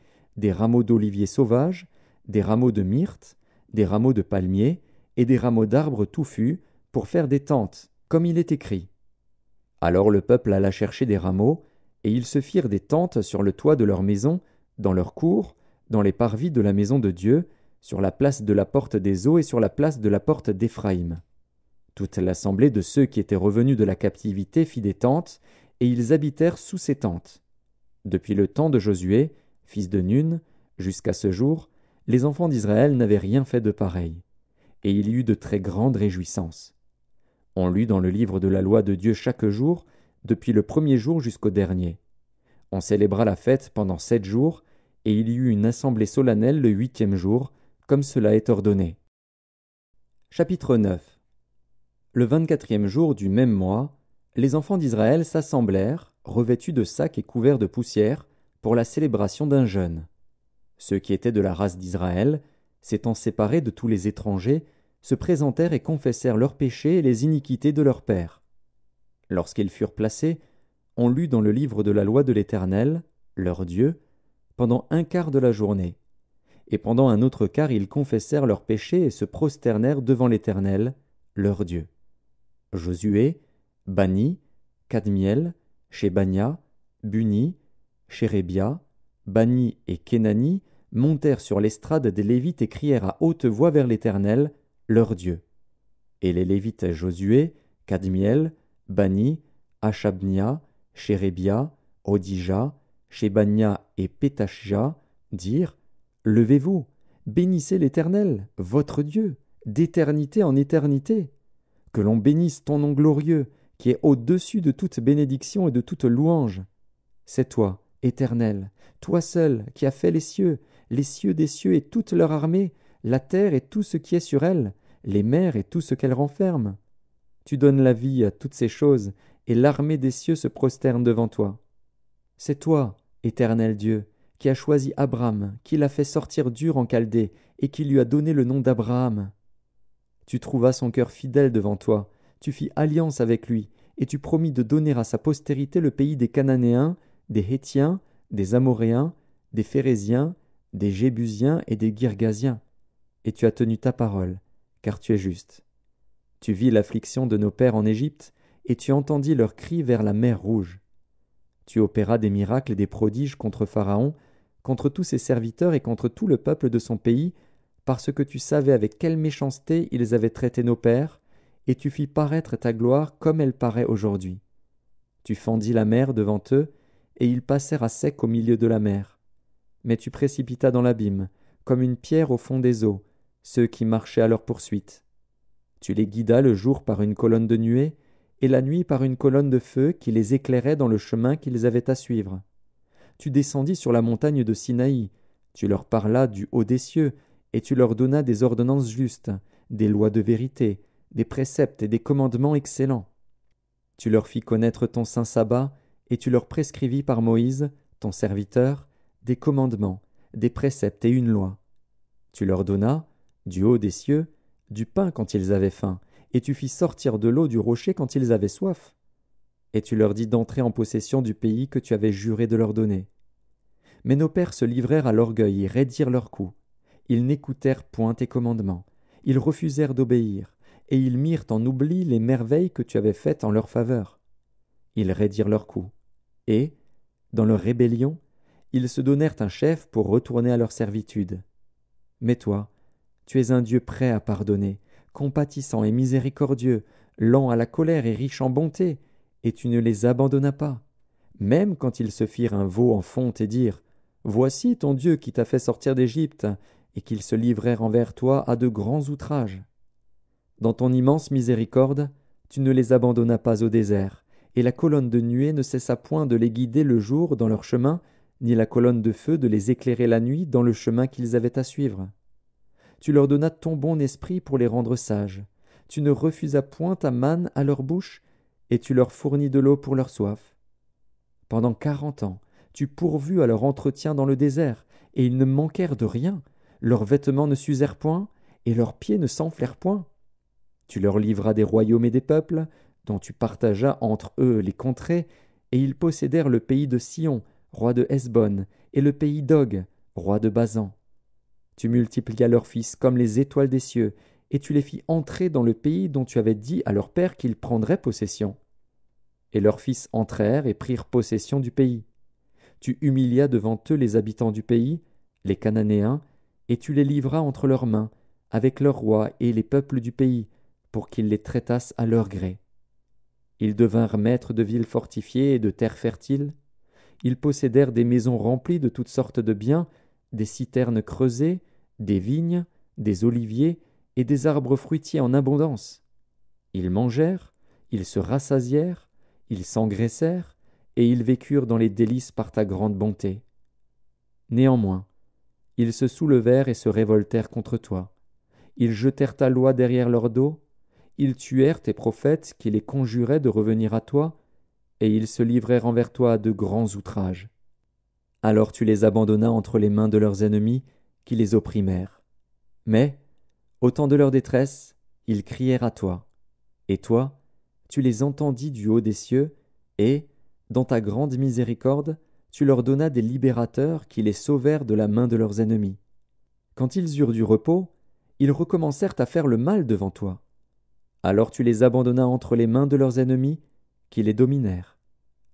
Speaker 1: sauvages, des rameaux de myrte, des rameaux de palmier et des rameaux d'arbres touffus pour faire des tentes, comme il est écrit. Alors le peuple alla chercher des rameaux, et ils se firent des tentes sur le toit de leur maison, dans leur cour, dans les parvis de la maison de Dieu, sur la place de la porte des eaux et sur la place de la porte d'Éphraïm. Toute l'assemblée de ceux qui étaient revenus de la captivité fit des tentes, et ils habitèrent sous ces tentes. Depuis le temps de Josué, fils de Nun, jusqu'à ce jour, les enfants d'Israël n'avaient rien fait de pareil, et il y eut de très grandes réjouissances. On lut dans le livre de la loi de Dieu chaque jour, depuis le premier jour jusqu'au dernier. On célébra la fête pendant 7 jours, et il y eut une assemblée solennelle le 8e jour, comme cela est ordonné. Chapitre 9. Le 24e jour du même mois, les enfants d'Israël s'assemblèrent, revêtus de sacs et couverts de poussière, pour la célébration d'un jeûne. Ceux qui étaient de la race d'Israël, s'étant séparés de tous les étrangers, se présentèrent et confessèrent leurs péchés et les iniquités de leurs pères. Lorsqu'ils furent placés, on lut dans le livre de la loi de l'Éternel, leur Dieu, pendant un quart de la journée. Et pendant un autre quart ils confessèrent leurs péchés et se prosternèrent devant l'Éternel, leur Dieu. Josué, Bani, Kadmiel, Shebania, Buni, Chérébia, Bani et Kénani montèrent sur l'estrade des Lévites et crièrent à haute voix vers l'Éternel, leur Dieu. Et les Lévites Josué, Kadmiel, Bani, Achabnia, Chérébia, Odija, Shebania et Pétachja dirent, « Levez-vous, bénissez l'Éternel, votre Dieu, d'éternité en éternité. Que l'on bénisse ton nom glorieux, qui est au-dessus de toute bénédiction et de toute louange. C'est toi, Éternel, toi seul, qui as fait les cieux des cieux et toute leur armée, la terre et tout ce qui est sur elle, les mers et tout ce qu'elles renferment. Tu donnes la vie à toutes ces choses, et l'armée des cieux se prosterne devant toi. C'est toi, Éternel Dieu, qui as choisi Abram, qui l'a fait sortir d'Ur en Chaldée, et qui lui a donné le nom d'Abraham. Tu trouvas son cœur fidèle devant toi, tu fis alliance avec lui, et tu promis de donner à sa postérité le pays des Cananéens, des Hétiens, des Amoréens, des Phéréziens, des Jébusiens et des Girgasiens, et tu as tenu ta parole, car tu es juste. Tu vis l'affliction de nos pères en Égypte, et tu entendis leurs cris vers la mer Rouge. Tu opéras des miracles et des prodiges contre Pharaon, contre tous ses serviteurs et contre tout le peuple de son pays, parce que tu savais avec quelle méchanceté ils avaient traité nos pères, et tu fis paraître ta gloire comme elle paraît aujourd'hui. Tu fendis la mer devant eux, et ils passèrent à sec au milieu de la mer. Mais tu précipitas dans l'abîme, comme une pierre au fond des eaux, ceux qui marchaient à leur poursuite. Tu les guidas le jour par une colonne de nuée, et la nuit par une colonne de feu qui les éclairait dans le chemin qu'ils avaient à suivre. Tu descendis sur la montagne de Sinaï, tu leur parlas du haut des cieux, et tu leur donnas des ordonnances justes, des lois de vérité, des préceptes et des commandements excellents. Tu leur fis connaître ton saint sabbat, et tu leur prescrivis par Moïse, ton serviteur, des commandements, des préceptes et une loi. Tu leur donnas, du haut des cieux, du pain quand ils avaient faim, et tu fis sortir de l'eau du rocher quand ils avaient soif. Et tu leur dis d'entrer en possession du pays que tu avais juré de leur donner. Mais nos pères se livrèrent à l'orgueil et raidirent leur cou. Ils n'écoutèrent point tes commandements. Ils refusèrent d'obéir, et ils mirent en oubli les merveilles que tu avais faites en leur faveur. Ils raidirent leur cou. Et, dans leur rébellion, ils se donnèrent un chef pour retourner à leur servitude. Mais toi, tu es un Dieu prêt à pardonner, compatissant et miséricordieux, lent à la colère et riche en bonté, et tu ne les abandonnas pas, même quand ils se firent un veau en fonte et dirent « Voici ton Dieu qui t'a fait sortir d'Égypte », et qu'ils se livrèrent envers toi à de grands outrages. Dans ton immense miséricorde, tu ne les abandonnas pas au désert, et la colonne de nuée ne cessa point de les guider le jour dans leur chemin, ni la colonne de feu de les éclairer la nuit dans le chemin qu'ils avaient à suivre. Tu leur donnas ton bon esprit pour les rendre sages. Tu ne refusas point ta manne à leur bouche, et tu leur fournis de l'eau pour leur soif. Pendant 40 ans, tu pourvus à leur entretien dans le désert, et ils ne manquèrent de rien. Leurs vêtements ne s'usèrent point, et leurs pieds ne s'enflèrent point. Tu leur livras des royaumes et des peuples, dont tu partageas entre eux les contrées, et ils possédèrent le pays de Sion, roi de Hesbon, et le pays d'Og, roi de Basan. Tu multiplias leurs fils comme les étoiles des cieux, et tu les fis entrer dans le pays dont tu avais dit à leur père qu'ils prendraient possession. Et leurs fils entrèrent et prirent possession du pays. Tu humilias devant eux les habitants du pays, les Cananéens, et tu les livras entre leurs mains, avec leurs rois et les peuples du pays, pour qu'ils les traitassent à leur gré. Ils devinrent maîtres de villes fortifiées et de terres fertiles. Ils possédèrent des maisons remplies de toutes sortes de biens, des citernes creusées, des vignes, des oliviers et des arbres fruitiers en abondance. Ils mangèrent, ils se rassasièrent, ils s'engraissèrent, et ils vécurent dans les délices par ta grande bonté. Néanmoins, ils se soulevèrent et se révoltèrent contre toi. Ils jetèrent ta loi derrière leur dos, ils tuèrent tes prophètes qui les conjuraient de revenir à toi, et ils se livrèrent envers toi à de grands outrages. Alors tu les abandonnas entre les mains de leurs ennemis, qui les opprimèrent. Mais, au temps de leur détresse, ils crièrent à toi. Et toi, tu les entendis du haut des cieux, et, dans ta grande miséricorde, tu leur donnas des libérateurs qui les sauvèrent de la main de leurs ennemis. Quand ils eurent du repos, ils recommencèrent à faire le mal devant toi. Alors tu les abandonnas entre les mains de leurs ennemis, qui les dominèrent.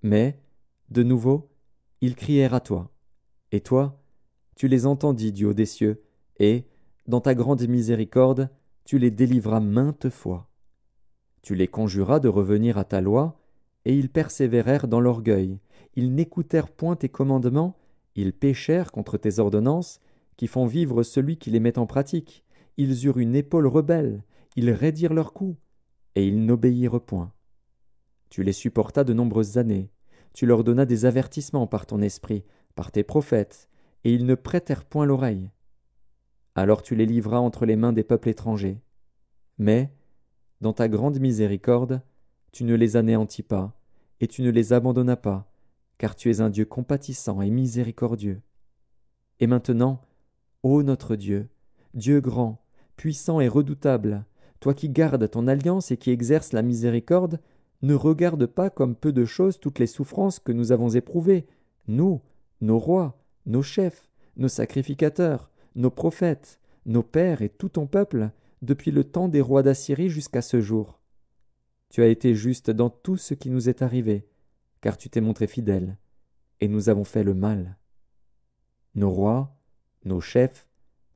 Speaker 1: Mais, de nouveau, ils crièrent à toi. Et toi, tu les entendis du haut des cieux, et, dans ta grande miséricorde, tu les délivras maintes fois. Tu les conjuras de revenir à ta loi, et ils persévérèrent dans l'orgueil. Ils n'écoutèrent point tes commandements, ils péchèrent contre tes ordonnances, qui font vivre celui qui les met en pratique. Ils eurent une épaule rebelle, ils raidirent leur cou, et ils n'obéirent point. Tu les supportas de nombreuses années, tu leur donnas des avertissements par ton esprit, par tes prophètes, et ils ne prêtèrent point l'oreille. Alors tu les livras entre les mains des peuples étrangers. Mais, dans ta grande miséricorde, tu ne les anéantis pas, et tu ne les abandonnas pas, car tu es un Dieu compatissant et miséricordieux. Et maintenant, ô notre Dieu, Dieu grand, puissant et redoutable, toi qui gardes ton alliance et qui exerces la miséricorde, ne regarde pas comme peu de choses toutes les souffrances que nous avons éprouvées, nous, nos rois, nos chefs, nos sacrificateurs, nos prophètes, nos pères et tout ton peuple, depuis le temps des rois d'Assyrie jusqu'à ce jour. Tu as été juste dans tout ce qui nous est arrivé, car tu t'es montré fidèle, et nous avons fait le mal. Nos rois, nos chefs,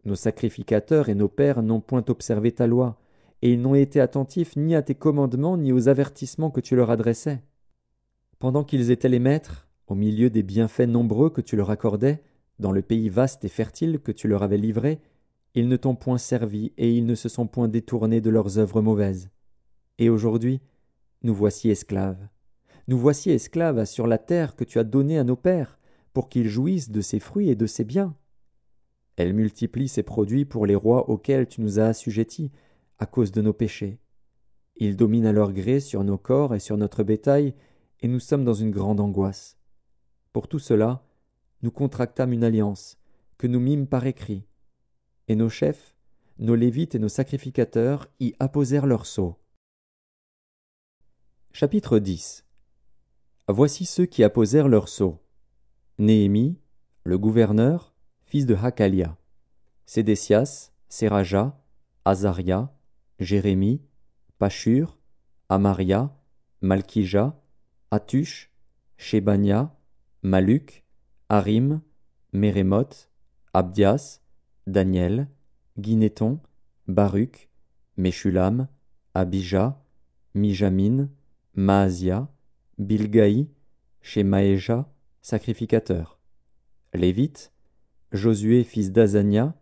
Speaker 1: nos sacrificateurs et nos pères n'ont point observé ta loi, et ils n'ont été attentifs ni à tes commandements ni aux avertissements que tu leur adressais. Pendant qu'ils étaient les maîtres, au milieu des bienfaits nombreux que tu leur accordais, dans le pays vaste et fertile que tu leur avais livré, ils ne t'ont point servi et ils ne se sont point détournés de leurs œuvres mauvaises. Et aujourd'hui, nous voici esclaves. Nous voici esclaves sur la terre que tu as donnée à nos pères, pour qu'ils jouissent de ses fruits et de ses biens. Elle multiplie ses produits pour les rois auxquels tu nous as assujettis, à cause de nos péchés. Ils dominent à leur gré sur nos corps et sur notre bétail, et nous sommes dans une grande angoisse. Pour tout cela, nous contractâmes une alliance, que nous mîmes par écrit. Et nos chefs, nos lévites et nos sacrificateurs y apposèrent leurs sceaux. Chapitre 10. Voici ceux qui apposèrent leurs sceaux. Néhémie, le gouverneur, fils de Hakalia. Sédécias, Séraja, Azaria, Jérémie, Pashur, Amaria, Malkija, Atush, Shébania, Maluk, Harim, Mérémoth, Abdias, Daniel, Guinéton, Baruch, Meshulam, Abija, Mijamin, Maasia, Bilgaï, Shemaéja, sacrificateur. Lévites, Josué fils d'Azania,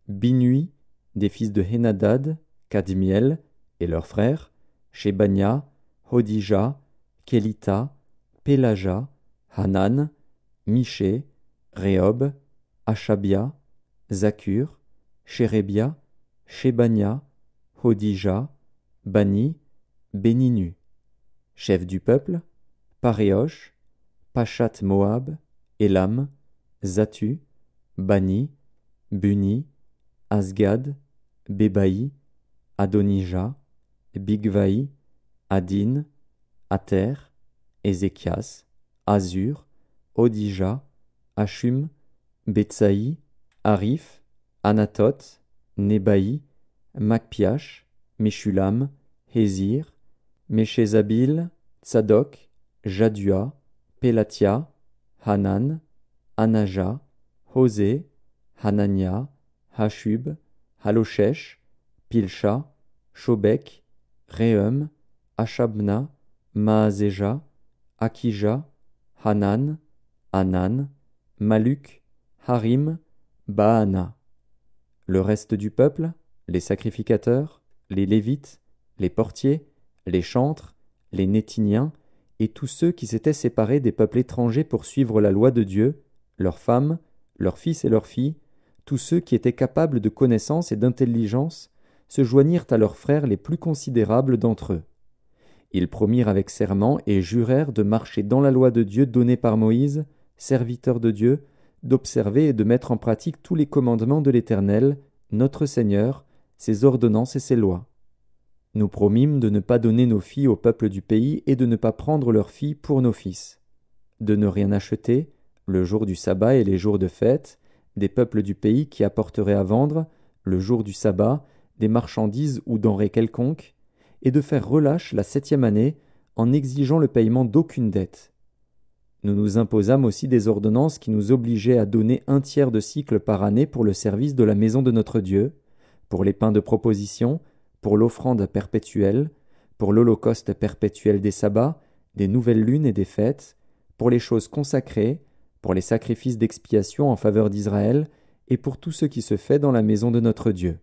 Speaker 1: Binui, des fils de Henadad, Kadmiel, et leurs frères, Shébania, Hodija, Kelita, Pélaja, Hanan, Miché, Rehob, Achabia, Zakur, Shérébia, Shébania, Hodija, Bani, Béninu. Chef du peuple, Paréosh, Pachat Moab, Élam, Zatu, Bani, Buni, Asgad, Bébaï, Adonija, Bigvaï, Adin, Ater, Ézéchias, Azur, Odija, Hachum, Betsaï, Arif, Anatot, Nébaï, Macpiash, Meshulam, Hézir, Méchézabil, Tsadok, Jadua, Pélatia, Hanan, Anaja, Hosé, Hanania, Hashub, Haloshesh, Pilcha, Shobek, Réhum, Achabna, Maazéja, Akija, Hanan, Anan, Maluk, Harim, Baana. Le reste du peuple, les sacrificateurs, les Lévites, les portiers, les chantres, les Nétiniens, et tous ceux qui s'étaient séparés des peuples étrangers pour suivre la loi de Dieu, leurs femmes, leurs fils et leurs filles, tous ceux qui étaient capables de connaissance et d'intelligence, se joignirent à leurs frères les plus considérables d'entre eux. Ils promirent avec serment et jurèrent de marcher dans la loi de Dieu donnée par Moïse, serviteur de Dieu, d'observer et de mettre en pratique tous les commandements de l'Éternel, notre Seigneur, ses ordonnances et ses lois. Nous promîmes de ne pas donner nos filles au peuple du pays et de ne pas prendre leurs filles pour nos fils, de ne rien acheter, le jour du sabbat et les jours de fête, des peuples du pays qui apporteraient à vendre, le jour du sabbat, des marchandises ou denrées quelconques, et de faire relâche la 7e année en exigeant le paiement d'aucune dette. Nous nous imposâmes aussi des ordonnances qui nous obligeaient à donner 1/3 de cycle par année pour le service de la maison de notre Dieu, pour les pains de proposition, pour l'offrande perpétuelle, pour l'holocauste perpétuel des sabbats, des nouvelles lunes et des fêtes, pour les choses consacrées, pour les sacrifices d'expiation en faveur d'Israël, et pour tout ce qui se fait dans la maison de notre Dieu.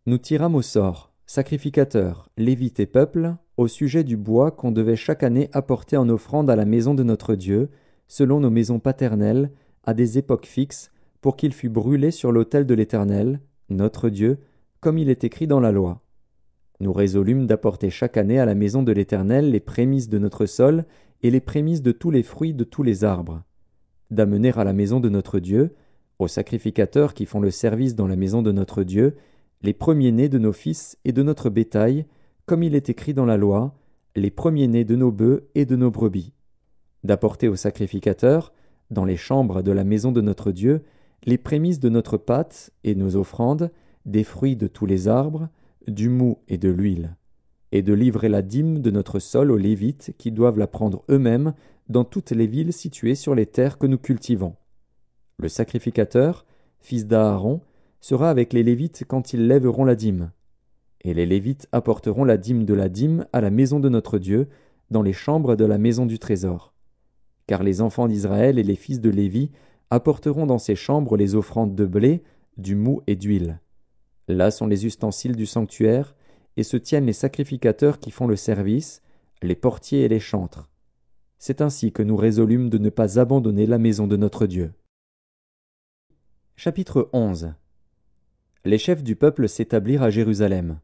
Speaker 1: Nous tirâmes au sort, sacrificateurs, lévites et peuples, au sujet du bois qu'on devait chaque année apporter en offrande à la maison de notre Dieu, selon nos maisons paternelles, à des époques fixes, pour qu'il fût brûlé sur l'autel de l'Éternel, notre Dieu, comme il est écrit dans la loi. Nous résolûmes d'apporter chaque année à la maison de l'Éternel les prémices de notre sol et les prémices de tous les fruits de tous les arbres, d'amener à la maison de notre Dieu, aux sacrificateurs qui font le service dans la maison de notre Dieu, les premiers-nés de nos fils et de notre bétail, comme il est écrit dans la loi, les premiers-nés de nos bœufs et de nos brebis, d'apporter aux sacrificateurs dans les chambres de la maison de notre Dieu, les prémices de notre pâte et nos offrandes, des fruits de tous les arbres, du mou et de l'huile, et de livrer la dîme de notre sol aux Lévites qui doivent la prendre eux-mêmes dans toutes les villes situées sur les terres que nous cultivons. Le sacrificateur, fils d'Aaron, sera avec les Lévites quand ils lèveront la dîme. Et les Lévites apporteront la dîme de la dîme à la maison de notre Dieu, dans les chambres de la maison du trésor. Car les enfants d'Israël et les fils de Lévi apporteront dans ces chambres les offrandes de blé, du mou et d'huile. Là sont les ustensiles du sanctuaire, et se tiennent les sacrificateurs qui font le service, les portiers et les chantres. C'est ainsi que nous résolûmes de ne pas abandonner la maison de notre Dieu. Chapitre 11. Les chefs du peuple s'établirent à Jérusalem.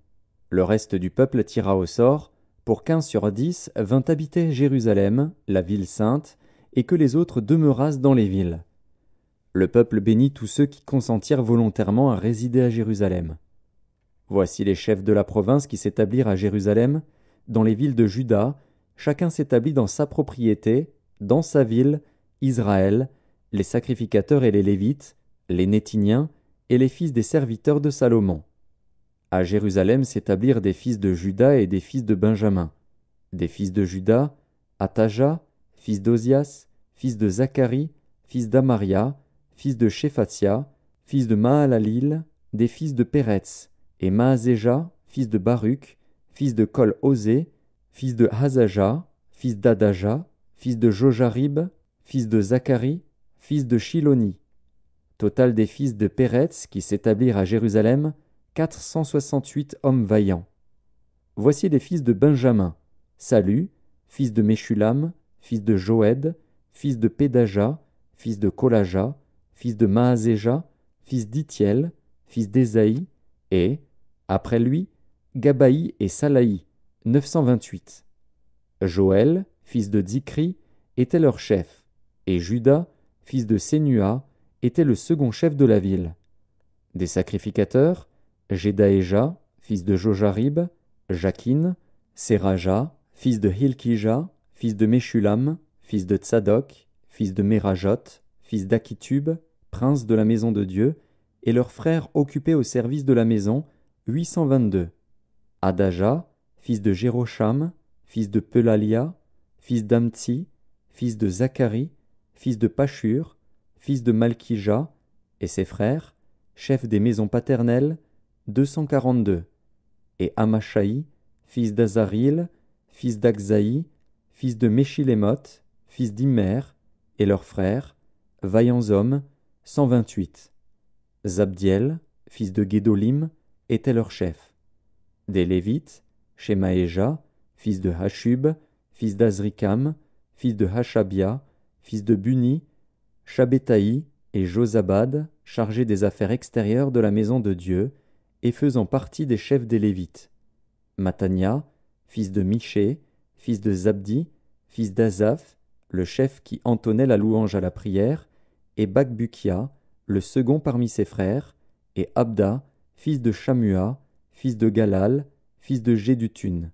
Speaker 1: Le reste du peuple tira au sort, pour 15 sur 10 vint habiter Jérusalem, la ville sainte, et que les autres demeurassent dans les villes. Le peuple bénit tous ceux qui consentirent volontairement à résider à Jérusalem. Voici les chefs de la province qui s'établirent à Jérusalem, dans les villes de Juda, chacun s'établit dans sa propriété, dans sa ville, Israël, les sacrificateurs et les Lévites, les Nétiniens et les fils des serviteurs de Salomon. À Jérusalem s'établirent des fils de Juda et des fils de Benjamin. Des fils de Juda, Ataja, fils d'Ozias, fils de Zacharie, fils d'Amaria, fils de Shéphatia, fils de Mahalalil, des fils de Péretz, et Maazéja, fils de Baruch, fils de Kol-Osé, fils de Hazaja, fils d'Adaja, fils de Jojarib, fils de Zacharie, fils de Shiloni. Total des fils de Péretz qui s'établirent à Jérusalem, 468 hommes vaillants. Voici les fils de Benjamin, Salu, fils de Meshulam, fils de Joëd, fils de Pédaja, fils de Kolaja, fils de Maazéja, fils d'Itiel, fils d'Ésaïe, et, après lui, Gabaï et Salaï, 928. Joël, fils de Dzikri, était leur chef, et Juda, fils de Sénua, était le second chef de la ville. Des sacrificateurs, Jedaéja, fils de Jojarib, Jakin, Seraja, fils de Hilkija, fils de Meshulam, fils de Tsadok, fils de Mérajot, fils d'Akitub, prince de la maison de Dieu, et leurs frères occupés au service de la maison, 822. Adaja, fils de Jérocham, fils de Pelalia, fils d'Amtsi, fils de Zacharie, fils de Pashur, fils de Malkija, et ses frères, chefs des maisons paternelles, 242. Et Amashaï, fils d'Azaril, fils d'Akzaï, fils de Meshilémoth, fils d'Immer, et leurs frères, vaillants hommes, 128. Zabdiel, fils de Guédolim, était leur chef. Des Lévites, Shemaéja, fils de Hashub, fils d'Azrikam, fils de Hashabia, fils de Buni, Shabbétaï et Josabad, chargés des affaires extérieures de la maison de Dieu, et faisant partie des chefs des Lévites. Matania, fils de Miché, fils de Zabdi, fils d'Azaph, le chef qui entonnait la louange à la prière, et Bakbukia, le second parmi ses frères, et Abda, fils de Shamua, fils de Galal, fils de Jédutun.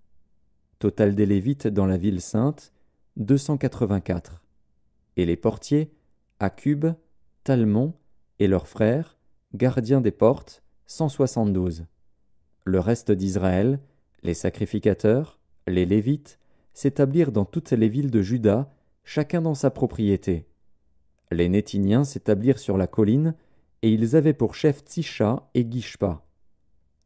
Speaker 1: Total des Lévites dans la ville sainte, 284. Et les portiers, Akub, Talmon, et leurs frères, gardiens des portes, 172. Le reste d'Israël, les sacrificateurs, les Lévites, s'établirent dans toutes les villes de Juda, chacun dans sa propriété. Les Nétiniens s'établirent sur la colline, et ils avaient pour chef Tsisha et Gishpa.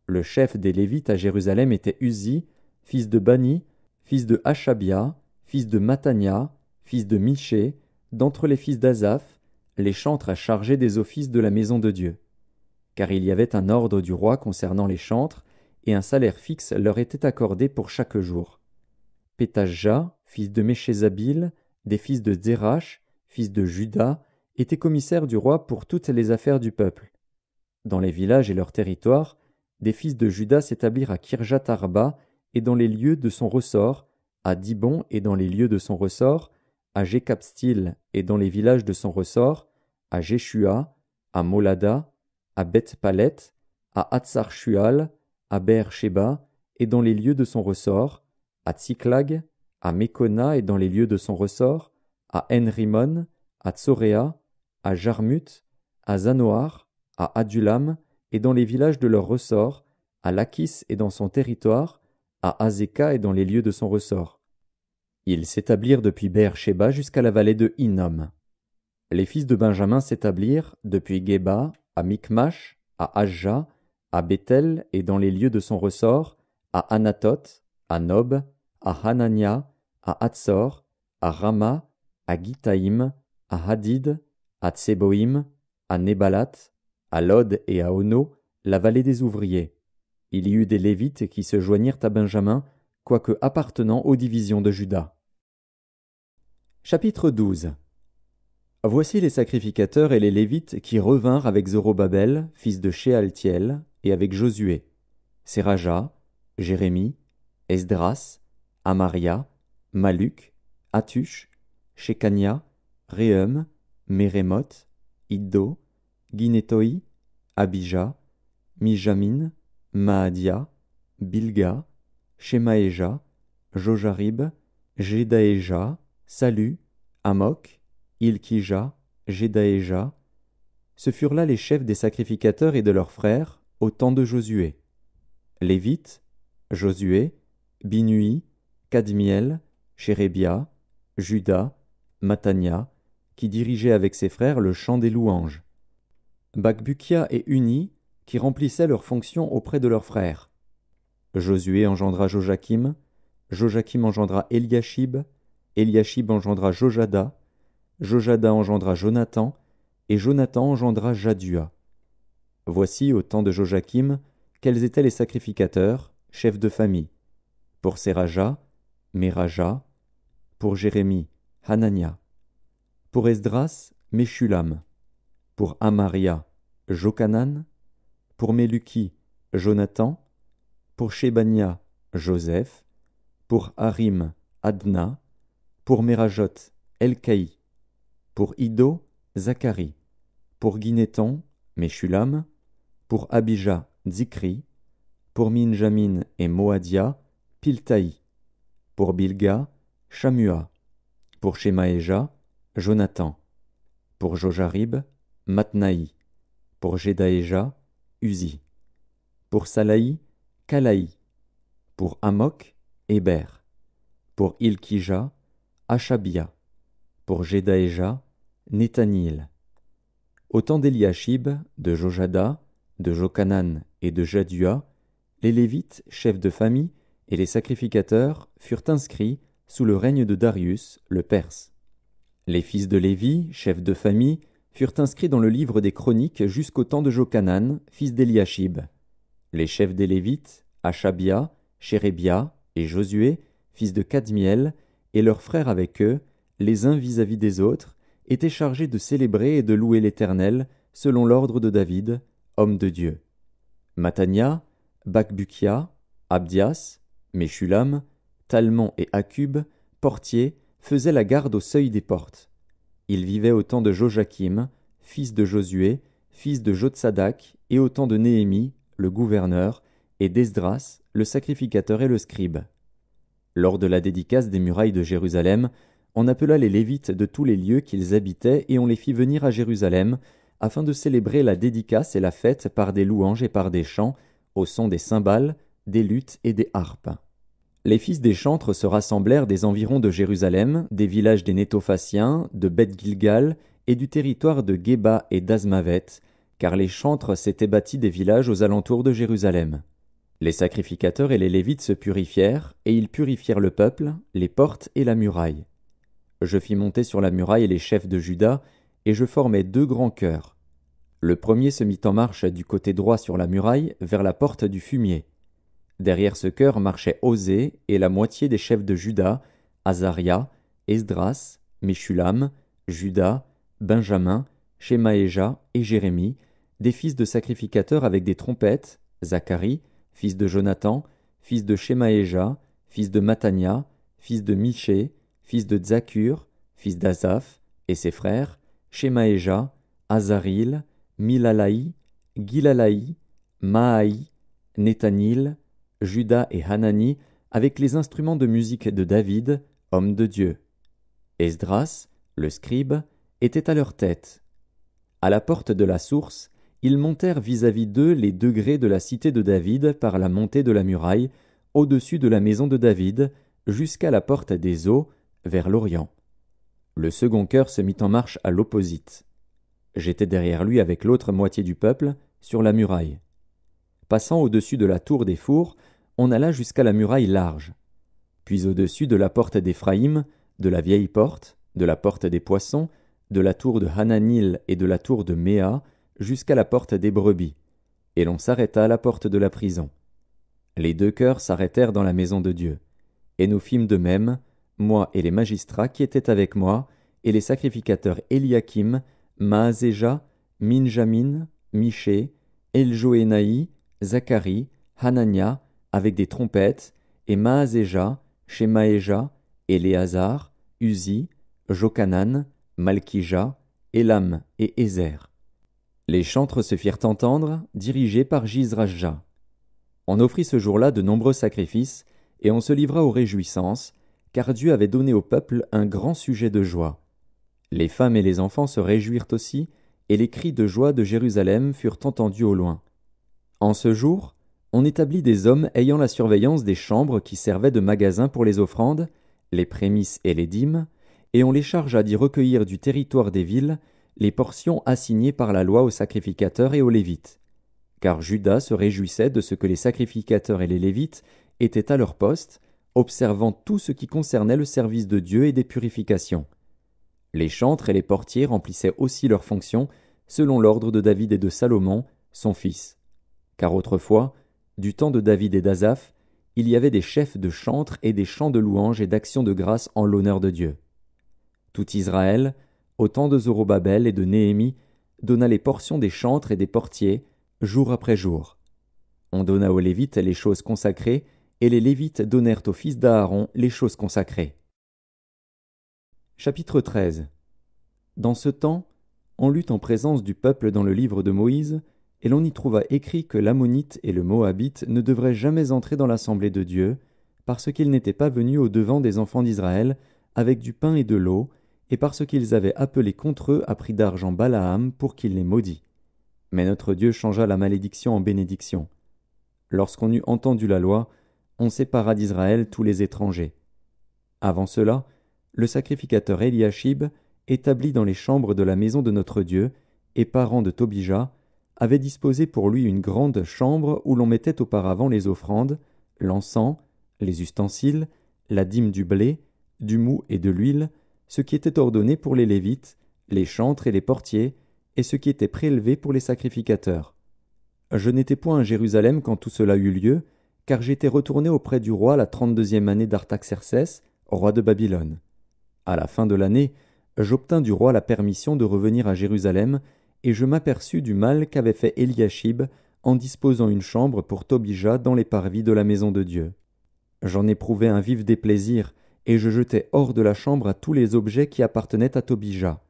Speaker 1: Le chef des Lévites à Jérusalem était Uzi, fils de Bani, fils de Hashabia, fils de Matania, fils de Miché, d'entre les fils d'Azaph, les chantres chargés des offices de la maison de Dieu. Car il y avait un ordre du roi concernant les chantres, et un salaire fixe leur était accordé pour chaque jour. Pétajah, fils de Méchézabil, des fils de Zérach, fils de Juda, était commissaire du roi pour toutes les affaires du peuple. Dans les villages et leurs territoires, des fils de Juda s'établirent à Kirjat Arba et dans les lieux de son ressort, à Dibon et dans les lieux de son ressort, à Jékabstil et dans les villages de son ressort, à Jéshua, à Molada, à Beth-Palet, à Hatsar-Shual, à Beer-Sheba et dans les lieux de son ressort, à Tsiklag, à Mekona et dans les lieux de son ressort, à En-Rimon, à Tsoréa, à Jarmuth, à Zanoar, à Adulam, et dans les villages de leur ressort, à Lachis et dans son territoire, à Azéka et dans les lieux de son ressort. Ils s'établirent depuis Beer-Shéba jusqu'à la vallée de Hinnom. Les fils de Benjamin s'établirent depuis Géba, à Michmash, à Ajja, à Béthel et dans les lieux de son ressort, à Anathoth, à Nob, à Hanania, à Hatsor, à Rama, à Gitaïm, à Hadid, à Tseboïm, à Nébalat, à Lod et à Ono, la vallée des ouvriers. Il y eut des Lévites qui se joignirent à Benjamin, quoique appartenant aux divisions de Juda. Chapitre 12. Voici les sacrificateurs et les Lévites qui revinrent avec Zorobabel, fils de Shealtiel, et avec Josué, Séraja, Jérémie, Esdras, Amaria, Maluc, Hatush, Shekania, Réhum, Mérémoth, Iddo, Guinétoi, Abija, Mijamin, Maadia, Bilga, Shemaéja, Jojarib, Jedaéja, Salu, Amok, Ilkija, Jedaéja. Ce furent là les chefs des sacrificateurs et de leurs frères, au temps de Josué. Lévites, Josué, Binui, Kadmiel, Chérébia, Juda, Matania, qui dirigeaient avec ses frères le chant des louanges. Bakbukia et Uni, qui remplissaient leurs fonctions auprès de leurs frères. Josué engendra Joachim, Joachim engendra Eliashib, Eliashib engendra Jojada, Jojada engendra Jonathan, et Jonathan engendra Jadua. Voici, au temps de Joachim, quels étaient les sacrificateurs, chefs de famille. Pour Séraja, Méraja, pour Jérémie, Hanania, pour Esdras, Meshulam, pour Amaria, Jokanan, pour Meluki, Jonathan, pour Shebania, Joseph, pour Harim, Adna, pour Merajot, Elkaï, pour Iddo, Zacharie, pour Guinéton, Meshulam, pour Abija, Zikri, pour Minjamin et Moadia, Piltaï, pour Bilga, Shamua, pour Shemaéja, Jonathan, pour Jojarib, Matnaï, pour Jedaéja, Uzi, pour Salaï, Kalaï, pour Amok, Héber, pour Ilkija, Achabia, pour Jedaéja, Nethanil. Au temps d'Eliashib, de Jojada, de Jokanan et de Jadua, les Lévites, chefs de famille, et les sacrificateurs furent inscrits sous le règne de Darius, le Perse. Les fils de Lévi, chefs de famille, furent inscrits dans le livre des Chroniques jusqu'au temps de Jokanan, fils d'Eliashib. Les chefs des Lévites, Achabia, Chérébia et Josué, fils de Kadmiel, et leurs frères avec eux, les uns vis-à-vis des autres, étaient chargés de célébrer et de louer l'Éternel, selon l'ordre de David, homme de Dieu. Matania, Bakbukia, Abdias, Meshulam, Talmon et Akub, portiers, faisaient la garde au seuil des portes. Ils vivaient au temps de Joachim, fils de Josué, fils de Jotsadak, et au temps de Néhémie, le gouverneur, et d'Esdras, le sacrificateur et le scribe. Lors de la dédicace des murailles de Jérusalem, on appela les Lévites de tous les lieux qu'ils habitaient et on les fit venir à Jérusalem, afin de célébrer la dédicace et la fête par des louanges et par des chants, au son des cymbales, des luths et des harpes. Les fils des chantres se rassemblèrent des environs de Jérusalem, des villages des Nétophaciens, de Beth-Gilgal et du territoire de Géba et d'Azmavet, car les chantres s'étaient bâtis des villages aux alentours de Jérusalem. Les sacrificateurs et les Lévites se purifièrent, et ils purifièrent le peuple, les portes et la muraille. Je fis monter sur la muraille les chefs de Juda, et je formai 2 grands chœurs. Le premier se mit en marche du côté droit sur la muraille, vers la porte du fumier. Derrière ce chœur marchaient Osée et la moitié des chefs de Juda, Azaria, Esdras, Meshulam, Juda, Benjamin, Shemaéja et Jérémie, des fils de sacrificateurs avec des trompettes, Zacharie, fils de Jonathan, fils de Shemaéja, fils de Matania, fils de Miché, fils de Zakur, fils d'Azaph, et ses frères, Shemaéja, Azaril, Milalaï, Gilalaï, Maaï, Nethanil, Juda et Hanani, avec les instruments de musique de David, homme de Dieu. Esdras, le scribe, étaient à leur tête. À la porte de la source, ils montèrent vis-à-vis d'eux les degrés de la cité de David par la montée de la muraille, au-dessus de la maison de David, jusqu'à la porte des eaux, vers l'Orient. Le second chœur se mit en marche à l'opposite. J'étais derrière lui avec l'autre moitié du peuple, sur la muraille. Passant au-dessus de la tour des fours, on alla jusqu'à la muraille large. Puis au-dessus de la porte d'Éphraïm, de la vieille porte, de la porte des poissons, de la tour de Hananil et de la tour de Méa, jusqu'à la porte des brebis, et l'on s'arrêta à la porte de la prison. Les deux chœurs s'arrêtèrent dans la maison de Dieu, et nous fîmes de même, moi et les magistrats qui étaient avec moi, et les sacrificateurs Eliakim, Maazéja, Minjamin, Miché, Eljoénaï, Zacharie, Hanania, avec des trompettes, et Maazéja, Shemaéja, Éléazar, Uzi, Jokanan, Malkija, Élam et Ézer. Les chantres se firent entendre, dirigés par Jizrajja. On offrit ce jour-là de nombreux sacrifices, et on se livra aux réjouissances, car Dieu avait donné au peuple un grand sujet de joie. Les femmes et les enfants se réjouirent aussi, et les cris de joie de Jérusalem furent entendus au loin. En ce jour, on établit des hommes ayant la surveillance des chambres qui servaient de magasins pour les offrandes, les prémices et les dîmes, et on les chargea d'y recueillir du territoire des villes les portions assignées par la loi aux sacrificateurs et aux Lévites. Car Juda se réjouissait de ce que les sacrificateurs et les Lévites étaient à leur poste, observant tout ce qui concernait le service de Dieu et des purifications. Les chantres et les portiers remplissaient aussi leurs fonctions, selon l'ordre de David et de Salomon, son fils. Car autrefois, du temps de David et d'Asaph, il y avait des chefs de chantres et des chants de louanges et d'actions de grâce en l'honneur de Dieu. Tout Israël, au temps de Zorobabel et de Néhémie, donna les portions des chantres et des portiers, jour après jour. On donna aux Lévites les choses consacrées, et les Lévites donnèrent aux fils d'Aaron les choses consacrées. Chapitre 13. Dans ce temps, on lut en présence du peuple dans le livre de Moïse, et l'on y trouva écrit que l'Ammonite et le Moabite ne devraient jamais entrer dans l'assemblée de Dieu, parce qu'ils n'étaient pas venus au-devant des enfants d'Israël avec du pain et de l'eau, et parce qu'ils avaient appelé contre eux à prix d'argent Balaam pour qu'il les maudît. Mais notre Dieu changea la malédiction en bénédiction. Lorsqu'on eut entendu la loi, on sépara d'Israël tous les étrangers. Avant cela, le sacrificateur Eliashib, établi dans les chambres de la maison de notre Dieu, et parent de Tobija, avait disposé pour lui une grande chambre où l'on mettait auparavant les offrandes, l'encens, les ustensiles, la dîme du blé, du mou et de l'huile, ce qui était ordonné pour les Lévites, les chantres et les portiers, et ce qui était prélevé pour les sacrificateurs. Je n'étais point à Jérusalem quand tout cela eut lieu, car j'étais retourné auprès du roi la 32e année d'Artaxercès, roi de Babylone. À la fin de l'année, j'obtins du roi la permission de revenir à Jérusalem, et je m'aperçus du mal qu'avait fait Eliashib en disposant une chambre pour Tobija dans les parvis de la maison de Dieu. J'en éprouvai un vif déplaisir, et je jetai hors de la chambre à tous les objets qui appartenaient à Tobija.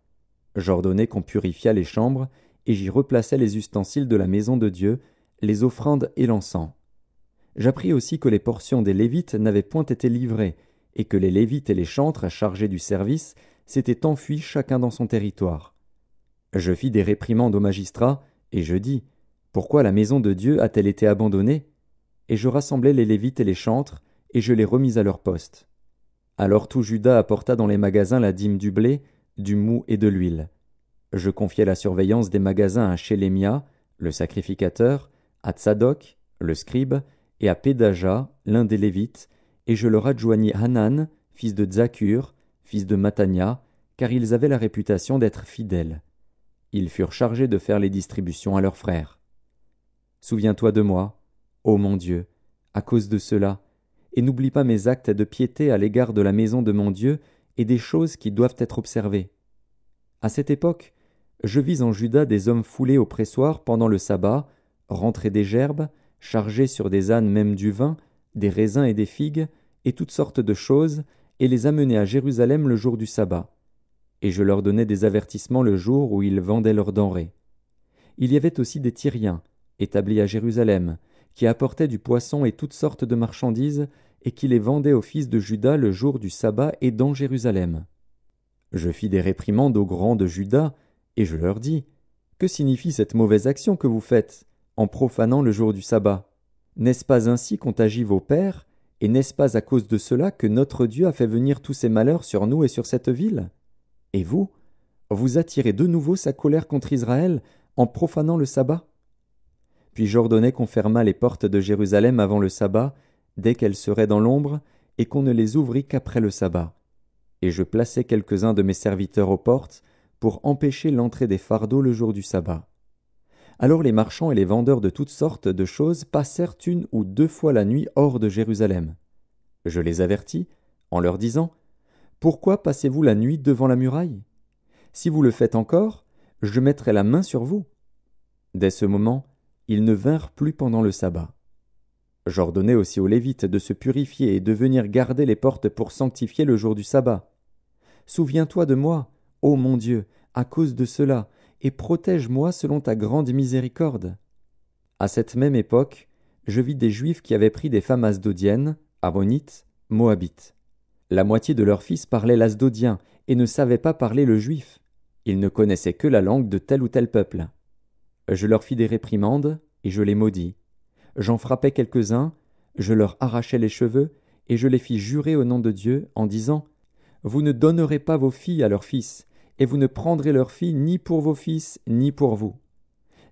Speaker 1: J'ordonnai qu'on purifiât les chambres, et j'y replaçai les ustensiles de la maison de Dieu, les offrandes et l'encens. J'appris aussi que les portions des Lévites n'avaient point été livrées, et que les Lévites et les chantres chargés du service s'étaient enfuis chacun dans son territoire. Je fis des réprimandes aux magistrats, et je dis, « Pourquoi la maison de Dieu a-t-elle été abandonnée ?» Et je rassemblai les Lévites et les chantres, et je les remis à leur poste. Alors tout Juda apporta dans les magasins la dîme du blé, du mou et de l'huile. Je confiai la surveillance des magasins à Shélémia, le sacrificateur, à Tsadok, le scribe, et à Pédaja, l'un des Lévites, et je leur adjoignis Hanan, fils de Zakur, fils de Matania, car ils avaient la réputation d'être fidèles. Ils furent chargés de faire les distributions à leurs frères. Souviens-toi de moi, ô mon Dieu, à cause de cela, et n'oublie pas mes actes de piété à l'égard de la maison de mon Dieu et des choses qui doivent être observées. À cette époque, je vis en Juda des hommes foulés au pressoir pendant le sabbat, rentrer des gerbes, charger sur des ânes même du vin, des raisins et des figues, et toutes sortes de choses, et les amener à Jérusalem le jour du sabbat. Et je leur donnais des avertissements le jour où ils vendaient leurs denrées. Il y avait aussi des Tyriens, établis à Jérusalem, qui apportaient du poisson et toutes sortes de marchandises, et qui les vendaient aux fils de Juda le jour du sabbat et dans Jérusalem. Je fis des réprimandes aux grands de Juda, et je leur dis: Que signifie cette mauvaise action que vous faites, en profanant le jour du sabbat? N'est-ce pas ainsi qu'ont agi vos pères, et n'est-ce pas à cause de cela que notre Dieu a fait venir tous ces malheurs sur nous et sur cette ville? Et vous attirez de nouveau sa colère contre Israël, en profanant le sabbat? Puis j'ordonnai qu'on fermât les portes de Jérusalem avant le sabbat, dès qu'elles seraient dans l'ombre, et qu'on ne les ouvrît qu'après le sabbat. Et je plaçai quelques-uns de mes serviteurs aux portes, pour empêcher l'entrée des fardeaux le jour du sabbat. Alors les marchands et les vendeurs de toutes sortes de choses passèrent une ou deux fois la nuit hors de Jérusalem. Je les avertis, en leur disant: Pourquoi passez-vous la nuit devant la muraille? Si vous le faites encore, je mettrai la main sur vous. Dès ce moment, ils ne vinrent plus pendant le sabbat. J'ordonnai aussi aux Lévites de se purifier et de venir garder les portes pour sanctifier le jour du sabbat. Souviens-toi de moi, ô mon Dieu, à cause de cela, et protège-moi selon ta grande miséricorde. À cette même époque, je vis des Juifs qui avaient pris des femmes asdodiennes, ammonites, moabites. La moitié de leurs fils parlaient l'asdodien et ne savaient pas parler le juif. Ils ne connaissaient que la langue de tel ou tel peuple. Je leur fis des réprimandes, et je les maudis. J'en frappai quelques-uns, je leur arrachai les cheveux, et je les fis jurer au nom de Dieu, en disant: Vous ne donnerez pas vos filles à leurs fils, et vous ne prendrez leurs filles ni pour vos fils, ni pour vous.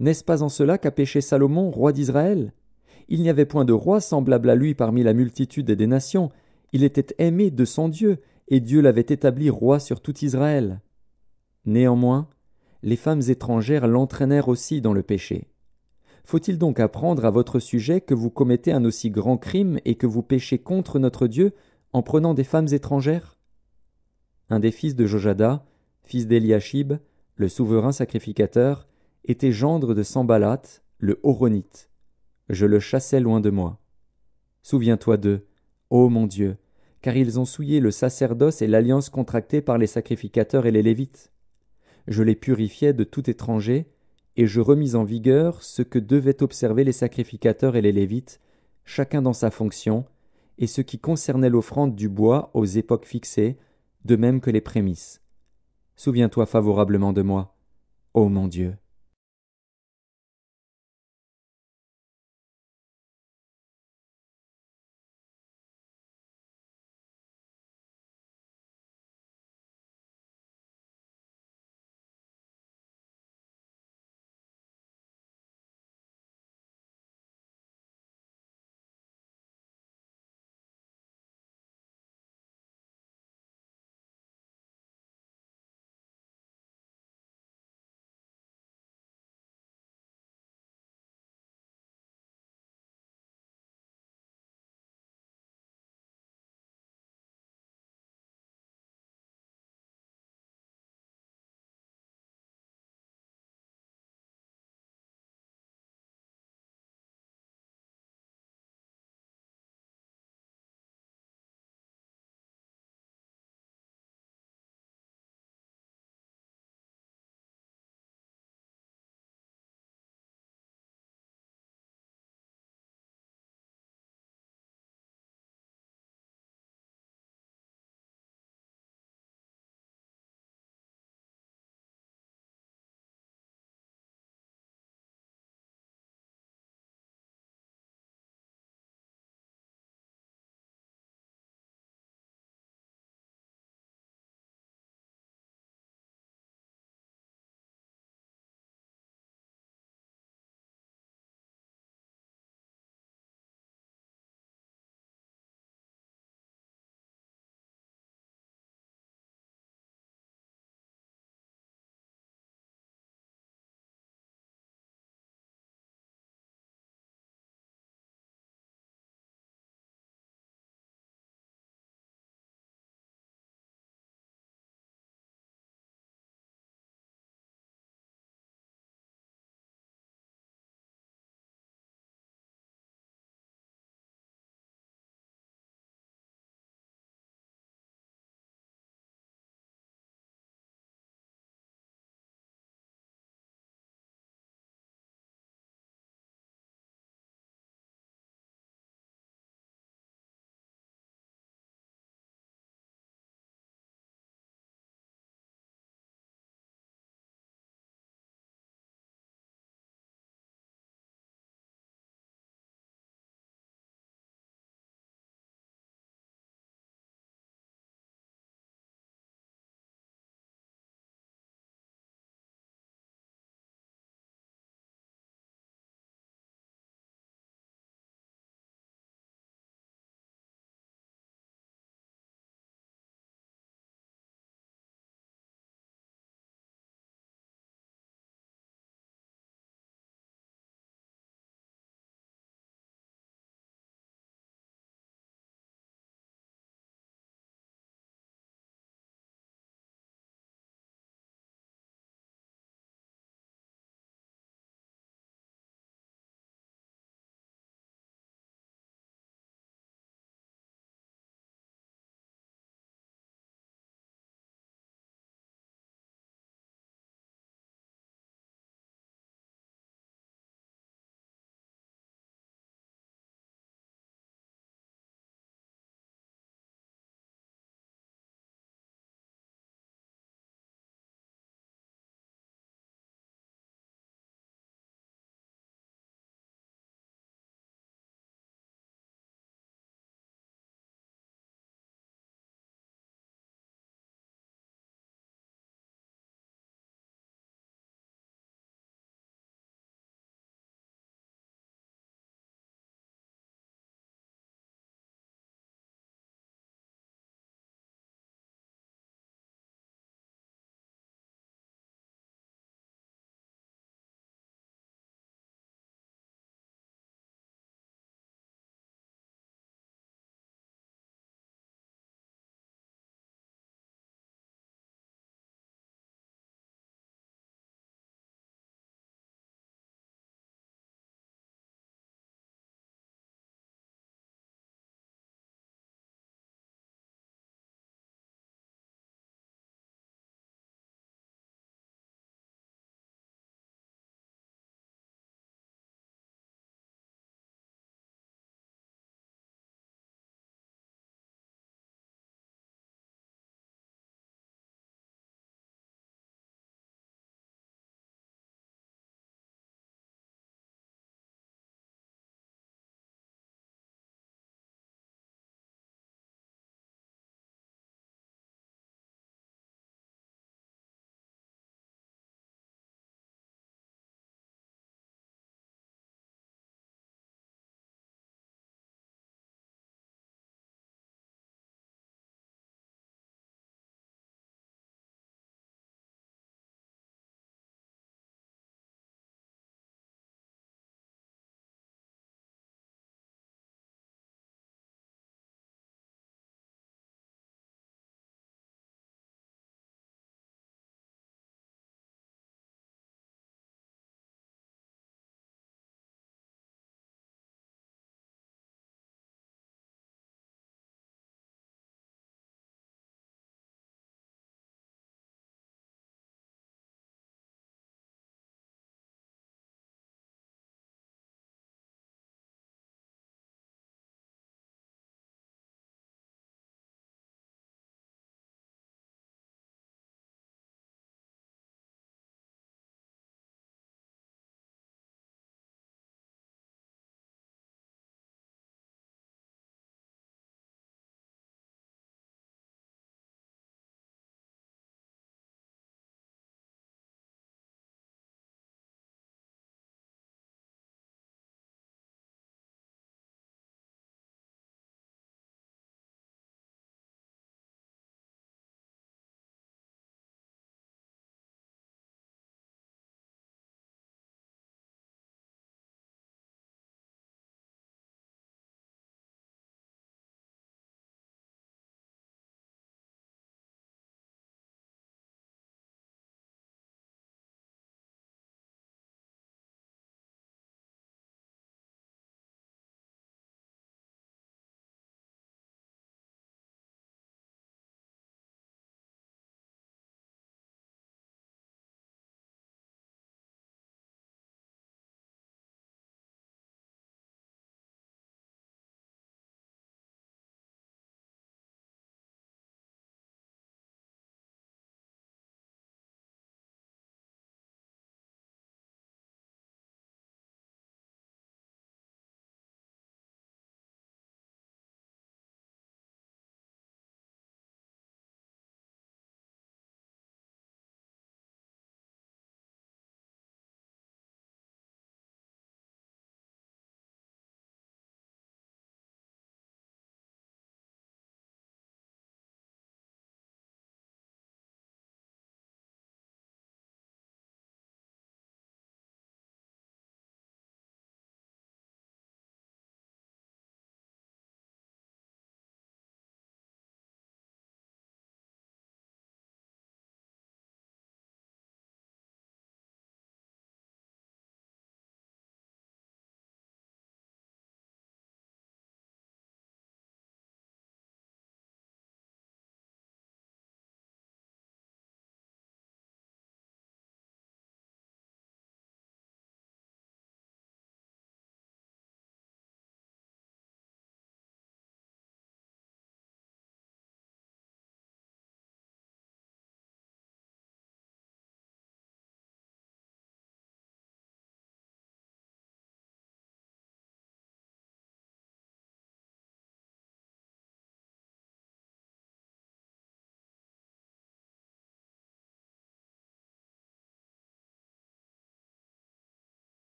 Speaker 1: N'est-ce pas en cela qu'a péché Salomon, roi d'Israël? Il n'y avait point de roi semblable à lui parmi la multitude des nations. Il était aimé de son Dieu, et Dieu l'avait établi roi sur tout Israël. Néanmoins, les femmes étrangères l'entraînèrent aussi dans le péché. Faut-il donc apprendre à votre sujet que vous commettez un aussi grand crime et que vous péchez contre notre Dieu en prenant des femmes étrangères? Un des fils de Jojada, fils d'Eliashib, le souverain sacrificateur, était gendre de Sambalat, le Horonite. Je le chassai loin de moi. Souviens-toi d'eux, ô mon Dieu, car ils ont souillé le sacerdoce et l'alliance contractée par les sacrificateurs et les Lévites. Je les purifiai de tout étranger, et je remis en vigueur ce que devaient observer les sacrificateurs et les Lévites, chacun dans sa fonction, et ce qui concernait l'offrande du bois aux époques fixées, de même que les prémices. Souviens-toi favorablement de moi, ô mon Dieu.